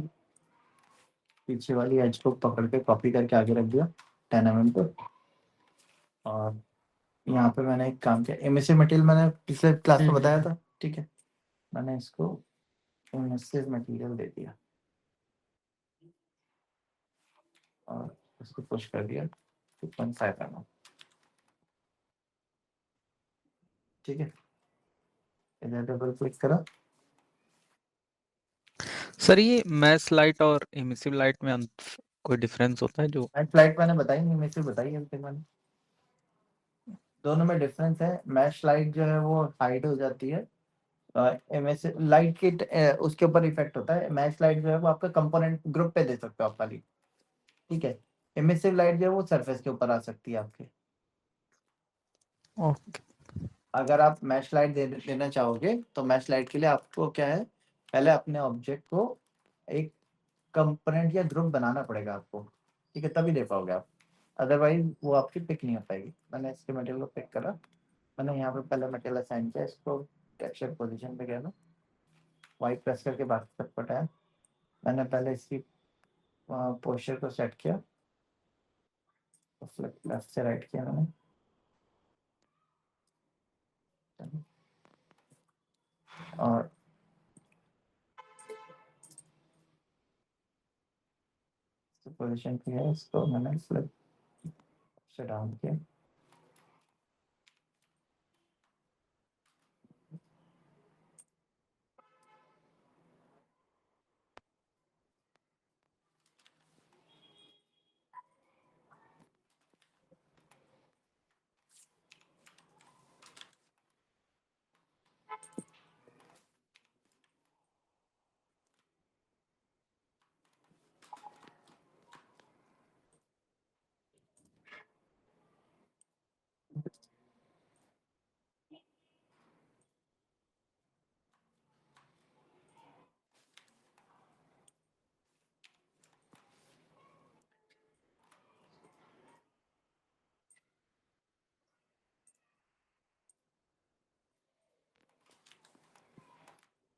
पीछे वाली एज को पकड़ के कॉपी करके आगे रख दिया 10 mm पे, और यहाँ पे मैंने एक काम किया, एमएससी मटेरियल मैंने पिछले क्लास में बताया था, ठीक है, मैंने इसको एमएससी मटेरियल दे दिया और इसको पुश कर दिया 2.5 mm, ठीक है, इधर डबल क्लिक करा। सर ये मैच लाइट और इमिसिव लाइट में कोई डिफरेंस होता है जो? फ्लाइट मैंने बताई नहीं, एमएससी बताई अभी तक मैंने, दोनों में डिफरेंस है। मैश लाइट जो है वो हाइड हो जाती है, एमएस लाइट की उसके ऊपर इफेक्ट होता है, मैश लाइट जो है वो आपका कंपोनेंट ग्रुप पे दे सकते हो आप खाली, ठीक है, एमिसिव लाइट जो है वो सरफेस के ऊपर आ सकती है आपके। ओके। अगर आप मैश लाइट देना चाहोगे तो मैश लाइट के लिए आपको क्या है, पहले अपने ऑब्जेक्ट को एक कंपोनेंट या ग्रुप बनाना पड़ेगा आपको, ठीक है, तभी दे पाओगे आप। अदरवाइज वो आपकी पिक नहीं हो पाएगी। मैंने इसके मटेरियल को पिक करा, मैंने यहाँ पे पहले मटेरियल असाइन किया, इसको कैप्चर पोजीशन पे गया ना, वाइट प्रेस करके बाकी तक पटाया। मैंने पहले इसकी पोस्चर को सेट किया, लेफ्ट से राइट किया मैंने, और पोजीशन किया, इसको मैंने फ्लिप से डाउन किया।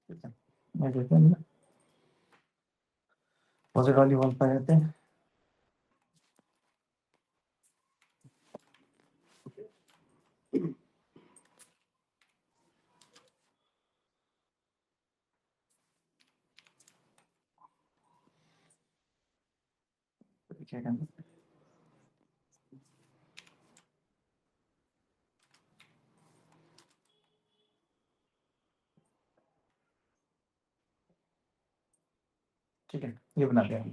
ठीक है, मैं देखते हैं पॉजिटिव वाली वॉल पर रहते हैं। क्या करना, ठीक है, ये बना दिया।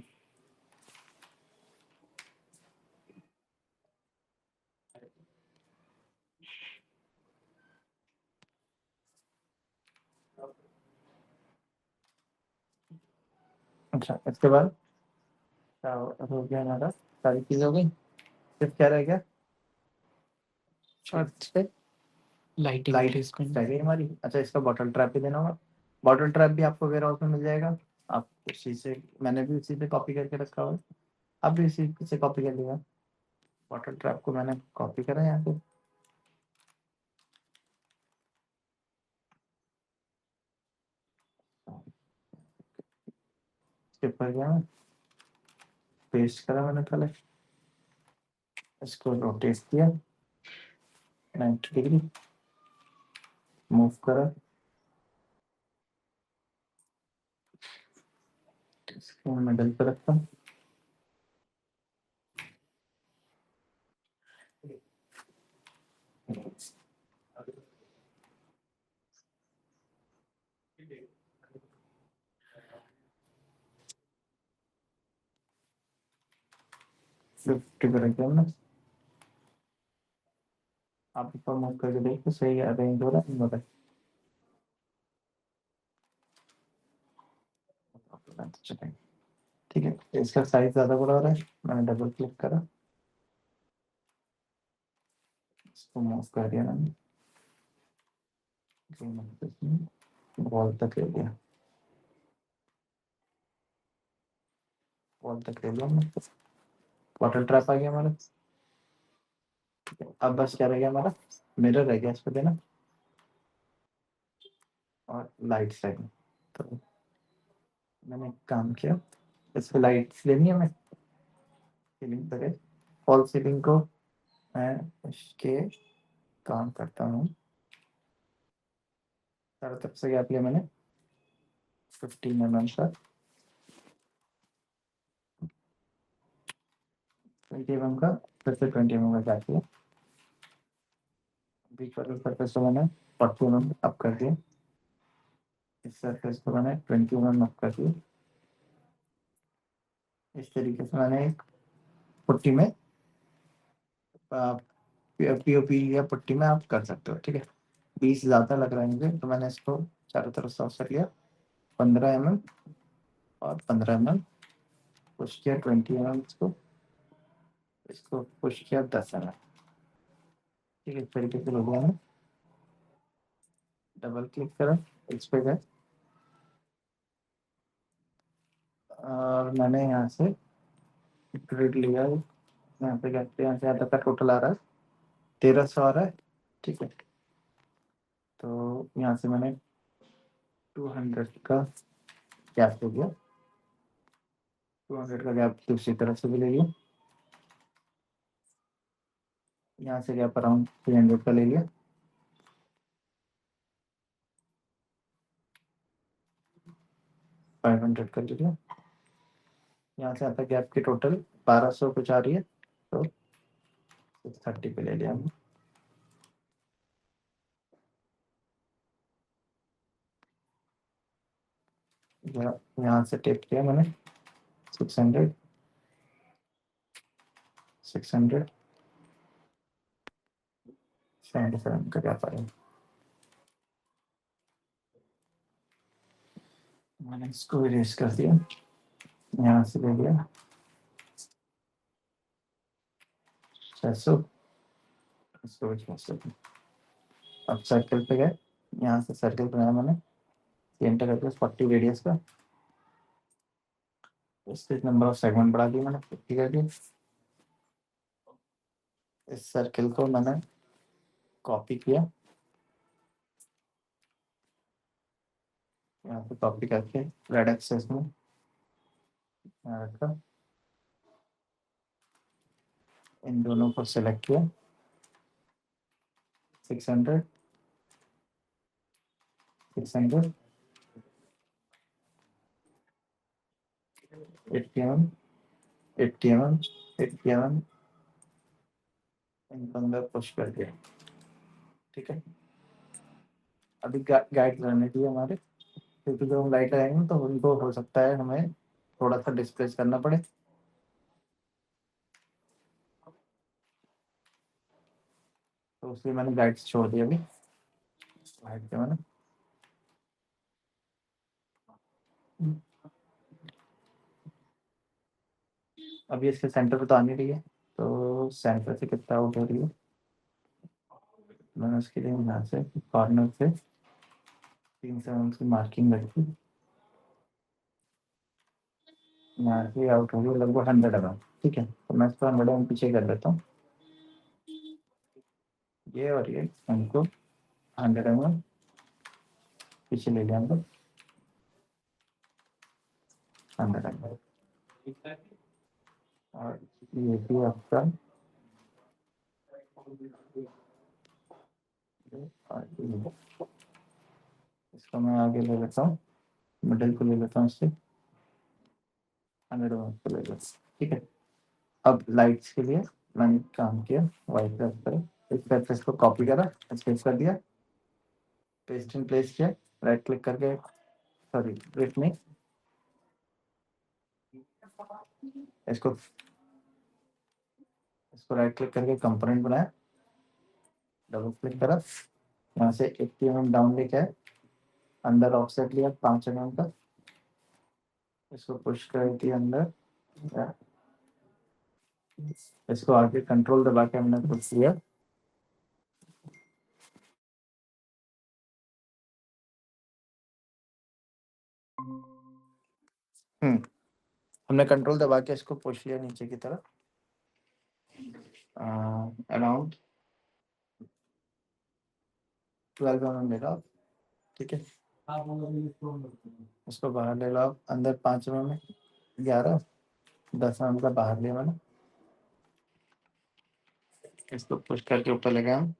अच्छा, इसके बाद क्या हो गया हमारा, सारी चीज़ हो गई, सिर्फ क्या रह गया, छत पे लाइटिंग लाइट प्लेस करना। रह गई हमारी। अच्छा, इसका बॉटल ट्रैप भी देना होगा। बॉटल ट्रैप भी आपको वेयर हाउस में मिल जाएगा, आप उसी से, मैंने भी उसी से कॉपी करके रखा हुआ है, आप भी इसी से कॉपी कर लिया। बॉटल ट्रैप को मैंने कॉपी करा यहाँ पे, स्किप कर गया मैं, पेस्ट करा मैंने पहले, इसको रोटेट किया 90 डिग्री, मूव करा, इसको मिडल पे रखता हूँ, फिफ्टी पे रख दिया हमने। आप ऊपर मूव करके देखो सही अरेंज हो रहा है नहीं हो रहा है। चलेंगे, ठीक है, इसका साइज ज़्यादा बड़ा हो रहा है, मैंने डबल क्लिक करा, इसको मूव कर दिया मैंने, वॉल तक ले लिया, वॉल तक ले लिया हमने, वाटर ट्रैप आ गया हमारा। अब बस क्या रह गया हमारा, मिरर रह गया इस पे देना, और लाइट साइड में। तो मैंने एक काम किया, इस पे लाइट्स लेनी है, मैं सीलिंग पे फॉल सीलिंग को मैं इसके काम करता हूँ, चारों तरफ से गैप लिया मैंने 15 mm का, 20 mm का, फिर से 20 mm का गैप लिया, बीच वाले सरफेस को मैंने 40 mm अप कर दिया, इस सरफेस को मैंने 20 mm अप कर दिया। इस तरीके से मैंने एक पुट्टी में पीओपी या पुट्टी में आप कर सकते हो, ठीक है। 20 ज़्यादा लग रहा है मुझे, तो मैंने इसको चारों तरफ से कर लिया, 15 mm और 15 mm, पुश किया 20 mm, इसको पुश किया 10 mm, ठीक है। इस तरीके से हो गया, डबल क्लिक करा, इस पे गए, और मैंने यहाँ से ग्रिड लिया यहाँ पे गैप पे यहाँ से यहाँ तक का टोटल आ रहा है 1300 आ रहा है, ठीक है। तो यहाँ से मैंने 200 का गैप हो गया, 200 का गैप दूसरी तरफ से भी ले लिया, यहाँ से गैप अराउंड 300 का ले लिया, फाइव हंड्रेड का ले लिया, यहाँ से आता गैप की टोटल 1200 कुछ आ रही है, तो 630 पे ले लिया हमने। यहाँ से टेप किया मैंने 600 600 77 का गैप आया, मैंने इसको इरेज कर दिया, यहाँ से ले लिया 600, इसको भी 600। अब सर्कल पे गए, यहाँ से सर्कल बनाया मैंने सेंटर करके 40 रेडियस का, इससे नंबर ऑफ सेगमेंट बढ़ा दिया मैंने 50 करके। इस सर्कल को मैंने कॉपी किया, यहाँ पे कॉपी करके रेड एक्सेस में यहाँ रखा, इन दोनों को सिलेक्ट किया 600 600 80 mm 80 mm इनको अंदर पुश कर दिया, ठीक है। अभी गाइड रहने दिए हमारे, क्योंकि जब हम लाइट आएंगे तो उनको हो सकता है हमें थोड़ा सा डिस्प्लेस करना पड़े, तो उसलिए मैंने गाइड्स छोड़ दिया अभी हाइट के मैंने। अभी इसके सेंटर पे तो आ नहीं रही है, तो सेंटर से कितना आउट हो रही है, मैंने उसके लिए यहाँ से कॉर्नर से 300 mm की मार्किंग रखी, यहाँ से आउट हो गई लगभग 100 mm, ठीक है। तो मैं इसको 100 mm पीछे कर देता हूँ, ये और ये हमको 100 mm पीछे ले लिया हम लोग 100 mm, और ये भी आपका इसको मैं आगे ले लेता हूँ, मिडिल को ले लेता हूँ इससे 100 mm को ले लेता हूँ, ठीक है। अब लाइट्स के लिए मैंने काम किया वाइट कलर पर, इस तरह से इसको कॉपी करा, स्केच कर दिया, पेस्ट इन प्लेस किया, राइट क्लिक करके सॉरी वेट में इसको इसको राइट क्लिक करके कंपोनेंट बनाया, डबल क्लिक करा, यहाँ से 80 mm डाउन लेके आए, अंदर ऑफसेट लिया 5 mm का, इसको पुश कर दिया अंदर, इसको आगे कंट्रोल दबा के हमने पुश किया, हमने कंट्रोल दबा के इसको पुश लिया नीचे की तरफ अराउंड 12 mm ले लो, ठीक है। इसको बाहर ले लो, अंदर 5 mm 11 10 mm का बाहर लिया मैंने, इसको पुश करके ऊपर ले गया हम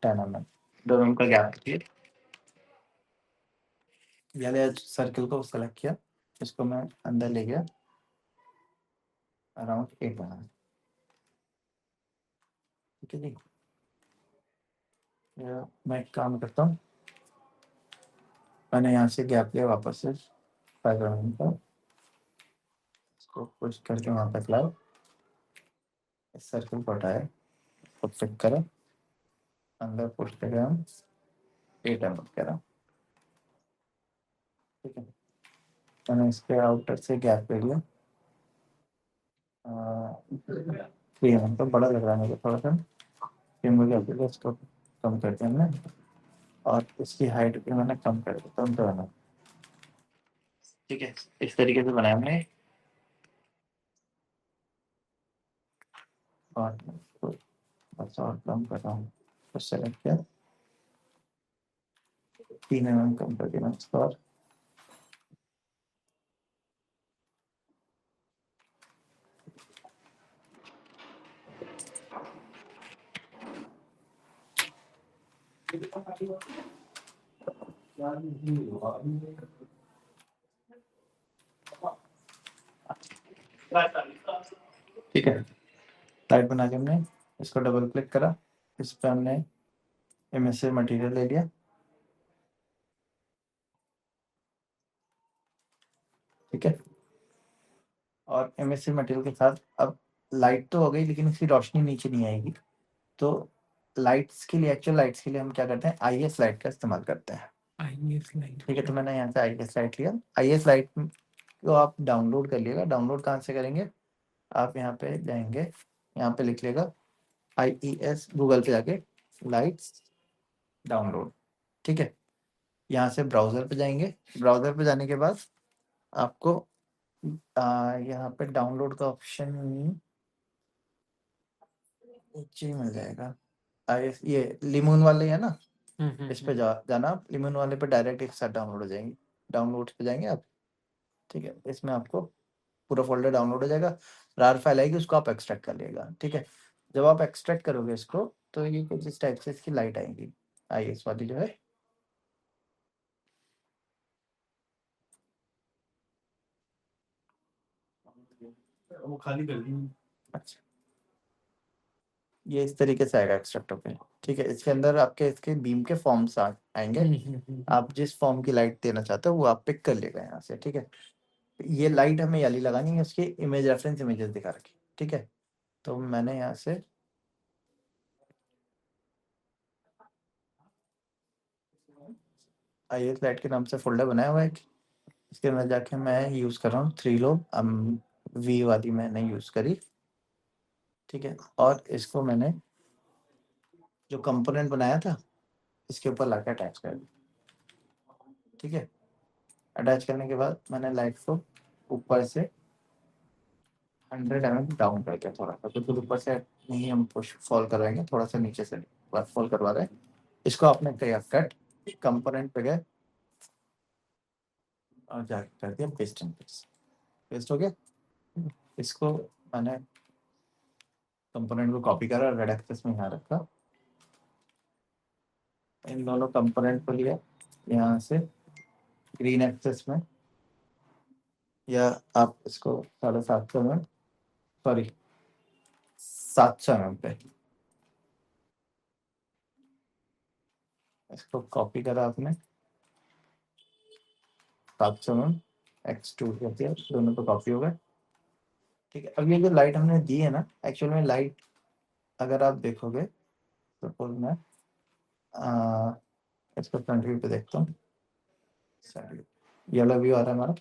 10 mm, 2 mm का गैप रखिए, यानी सर्कल को सेलेक्ट किया, इसको मैं अंदर ले गया अराउंड 8 mm, ठीक है जी। मैं एक काम करता हूँ, मैंने यहाँ से गैप लिया वापस से 5 mm का, इसको पुश करके वहाँ तक लाओ, इस सर्कल को हटाया, इसको फिट करा, अंदर पुश कर गया हम 8 mm करा, ठीक है। मैंने इसके आउटर से गैप ले लिया 3 mm, तो बड़ा लग रहा है मुझे थोड़ा सा, फिर मुझे अभी इसको कम कर दिया हमने, और इसकी हाइट भी मैंने कम कर दिया 2 mm, ठीक है। इस तरीके से बनाया हमने, डिपार्टमेंट को बस और कम कर रहा हूँ, तो सेलेक्ट किया 3 mm कम कर दिया स्क्वायर। ठीक है, लाइट बना के हमने इसको डबल क्लिक करा, इस पे हमने इमेज से मटेरियल ले लिया, ठीक है। और इमेज से मटेरियल के साथ अब लाइट तो हो गई, लेकिन इसकी रोशनी नीचे नहीं आएगी। तो लाइट्स के लिए, एक्चुअल लाइट्स के लिए हम क्या करते हैं, आईएस लाइट का इस्तेमाल करते हैं। IS light. ठीक है, तो मैंने यहाँ से आईएस लाइट लिया। आईएस लाइट को आप डाउनलोड कर लिएगा। डाउनलोड कहाँ से करेंगे, आप यहाँ पे जाएंगे, यहाँ पे लिख लेगा IES, गूगल पे जाके लाइट्स डाउनलोड, ठीक है। यहाँ से ब्राउज़र पे जाएंगे। ब्राउज़र पे जाने के बाद आपको यहाँ पे डाउनलोड का ऑप्शन नीचे ही मिल जाएगा। IS ये लिमोन वाले है ना, इस पे जाना आप, लिमोन वाले पे डायरेक्ट एक साथ डाउनलोड हो जाएंगे। डाउनलोड पे जाएंगे आप, ठीक है। इसमें आपको पूरा फोल्डर डाउनलोड हो जाएगा। रार फाइल आएगी, उसको आप एक्सट्रैक्ट कर लिएगा, ठीक है। जब आप एक्सट्रैक्ट करोगे इसको, तो ये कुछ इस टाइप से इसकी लाइट आएगी, IS वाली जो है। वो खाली कर दी। अच्छा, ये इस तरीके से आएगा एक्सट्रैक्ट होके, ठीक है। इसके अंदर आपके इसके बीम के फॉर्म्स आएंगे। आप जिस फॉर्म की लाइट देना चाहते हो वो आप पिक कर लेगा यहाँ से, ठीक है। ये लाइट हमें याली लगानी है, उसकी इमेज रेफरेंस इमेजेस दिखा रखी, ठीक है। तो मैंने यहाँ से IS लाइट के नाम से फोल्डर बनाया हुआ है। इसके अंदर जाके मैं यूज़ कर रहा हूँ 3 लोब, V वाली मैंने यूज़ करी, ठीक है। और इसको मैंने जो कंपोनेंट बनाया था इसके ऊपर लाके अटैच कर दिया, ठीक है। अटैच करने के बाद मैंने लाइट को ऊपर से 100 mm डाउन कर दिया थोड़ा सा, बिल्कुल ऊपर से नहीं हम पुश फॉल करवाएंगे, थोड़ा सा नीचे से फॉल करवा रहे हैं। इसको आपने किया कट, कंपोनेंट पे गए और जाके कर दिया पेस्ट एंड पेस्ट। पेस्ट हो गया। इसको मैंने कंपोनेंट को कॉपी करा, रेड एक्सेस में यहाँ रखा, इन दोनों कंपोनेंट को लिया यहाँ से ग्रीन एक्सेस में, या आप इसको 750 में, सॉरी 700 mm पे इसको कॉपी करा आपने, 700 mm X2 कर दिया, दोनों पे कॉपी हो गए, ठीक है। अब ये जो लाइट हमने दी है ना, एक्चुअल में लाइट अगर आप देखोगे, सपोज मैं इसको फ्रंट व्यू पे देखता हूँ, येलो व्यू आ रहा है हमारा,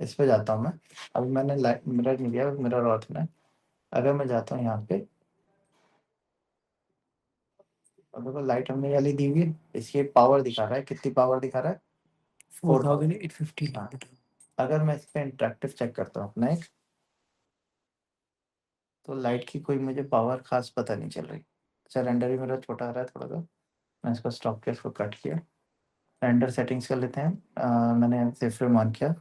इस पे जाता हूँ मैं। अभी मैंने लाइट मिरर नहीं दिया, मिरर ऑफ है। अगर मैं जाता हूँ यहाँ पे, अब देखो लाइट हमने वाली दी हुई है, इसकी पावर दिखा रहा है, कितनी पावर दिखा रहा है, 4850। हाँ। अगर मैं इस पे इंटरेक्टिव चेक करता हूँ अपना एक, तो लाइट की कोई मुझे पावर खास पता नहीं चल रही। अच्छा, रेंडर भी मेरा छोटा आ रहा है थोड़ा सा, मैं इसको स्टॉप किया, इसको कट किया, रेंडर सेटिंग्स कर लेते हैं। मैंने सेव फ्रेम ऑन किया,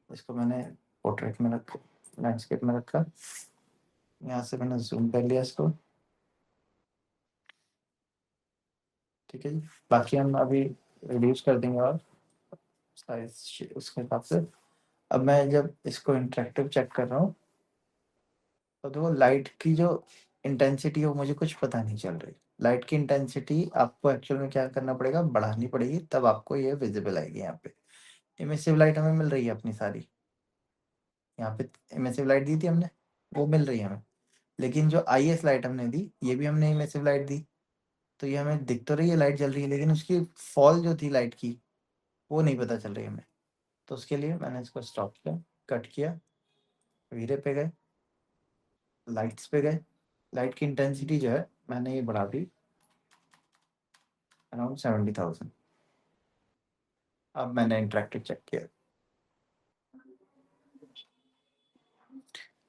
इसको मैंने पोर्ट्रेट में रखा, लैंडस्केप में रखा, यहाँ से मैंने जूम कर लिया इसको, ठीक है जी। बाकी हम अभी रिड्यूस कर देंगे और साइज उसके हिसाब से। अब मैं जब इसको इंटरेक्टिव चेक कर रहा हूँ, तो देखो लाइट की जो इंटेंसिटी है वो मुझे कुछ पता नहीं चल रही। लाइट की इंटेंसिटी आपको एक्चुअल में क्या करना पड़ेगा, बढ़ानी पड़ेगी, तब आपको ये विजिबल आएगी। यहाँ पे इमिसिव लाइट हमें मिल रही है अपनी सारी, यहाँ पे इमिसिव लाइट दी थी हमने, वो मिल रही है हमें। लेकिन जो IS लाइट हमने दी, ये भी हमने इमिसिव लाइट दी, तो ये हमें दिख तो रही है लाइट जल रही है, लेकिन उसकी फॉल जो थी लाइट की, वो नहीं पता चल रही हमें। तो उसके लिए मैंने इसको स्टॉप किया, कट किया, वीरे पे गए, लाइट्स पे गए, लाइट की इंटेंसिटी जो है मैंने ये बढ़ा दी अराउंड 70,000। अब मैंने इंटरेक्टिव चेक किया,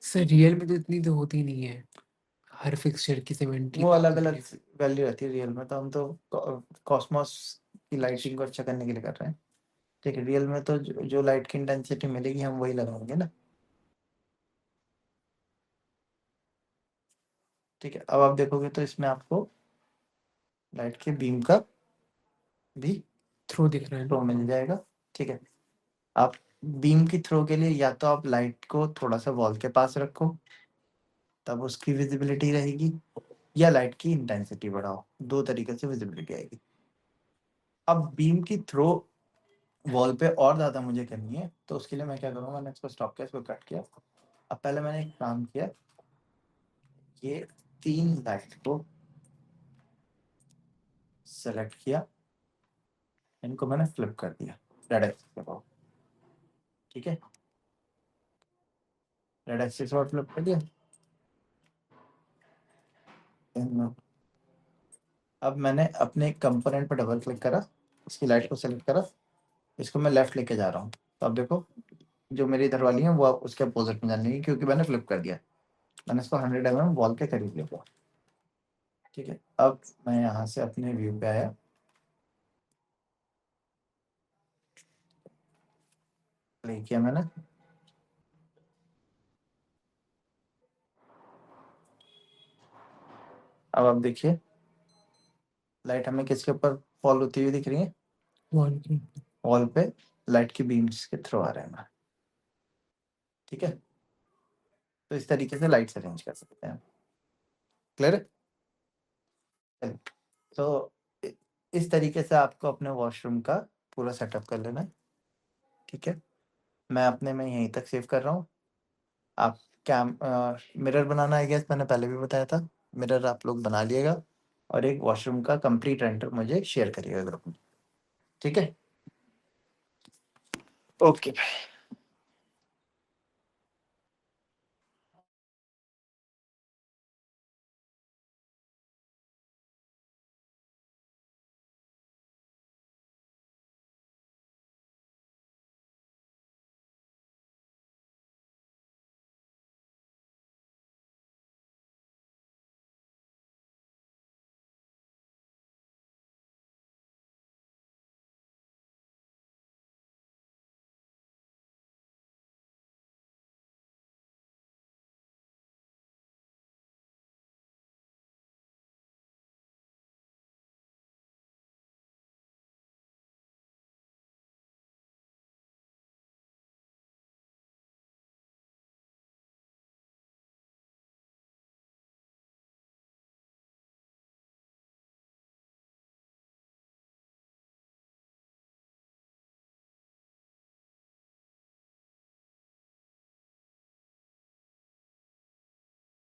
सर रियल में तो इतनी तो होती नहीं है। हर फिक्सचर की 70 वो अलग-अलग वैल्यू रहती है रियल में, तो हम तो कॉस्मोस की लाइटिंग को अच्छा करने के लिए कर रहे हैं। ठीक है, रियल में तो जो लाइट की इंटेंसिटी मिलेगी हम वही लगाएंगे ना। ठीक है, अब आप देखोगे तो इसमें आपको लाइट के बीम का भी थ्रो दिख रहा है थ्रो ना? मिल जाएगा। ठीक है, आप बीम की थ्रो के लिए या तो आप लाइट को थोड़ा सा वॉल के पास रखो, तब उसकी विजिबिलिटी रहेगी, या लाइट की इंटेंसिटी बढ़ाओ, दो तरीके से विजिबिलिटी आएगी। अब बीम की थ्रो वॉल पे और ज़्यादा मुझे करनी है, तो उसके लिए मैं क्या करूँगा, मैंने इसको स्टॉप किया, इसको कट किया। अब पहले मैंने एक काम किया, ये 3 लाइट को सेलेक्ट किया, इनको मैंने फ्लिप कर दिया रेड एक्सिस के पास। ठीक है, रेड एक्सिस और फ्लिप कर दिया। अब मैंने अपने कंपोनेंट पर डबल क्लिक करा, इसकी लाइट को सेलेक्ट करा, इसको मैं लेफ्ट लेके जा रहा हूँ। तो अब देखो जो मेरी इधर वाली है वो अब उसके अपोजिट में जानी है, क्योंकि मैंने फ्लिप कर दिया। मैंने इसको 100 mm वॉल के करीब लिया। ठीक है, अब मैं यहाँ से अपने व्यू पे आया, प्ले किया मैंने। अब आप देखिए लाइट हमें किसके ऊपर फॉल होती हुई दिख रही है, वॉल की। वॉल पे लाइट की बीम्स के थ्रू आ रहे हैं। ठीक है, तो इस तरीके से लाइट्स अरेंज कर सकते हैं। क्लियर है? तो इस तरीके से आपको अपने वॉशरूम का पूरा सेटअप कर लेना है। ठीक है, मैं अपने में यहीं तक सेव कर रहा हूँ। आप मिरर बनाना है, गैस मैंने पहले भी बताया था, मिरर आप लोग बना लिएगा और एक वॉशरूम का कंप्लीट रेंडर मुझे शेयर करिएगा ग्रुप में। ठीक है, ओके।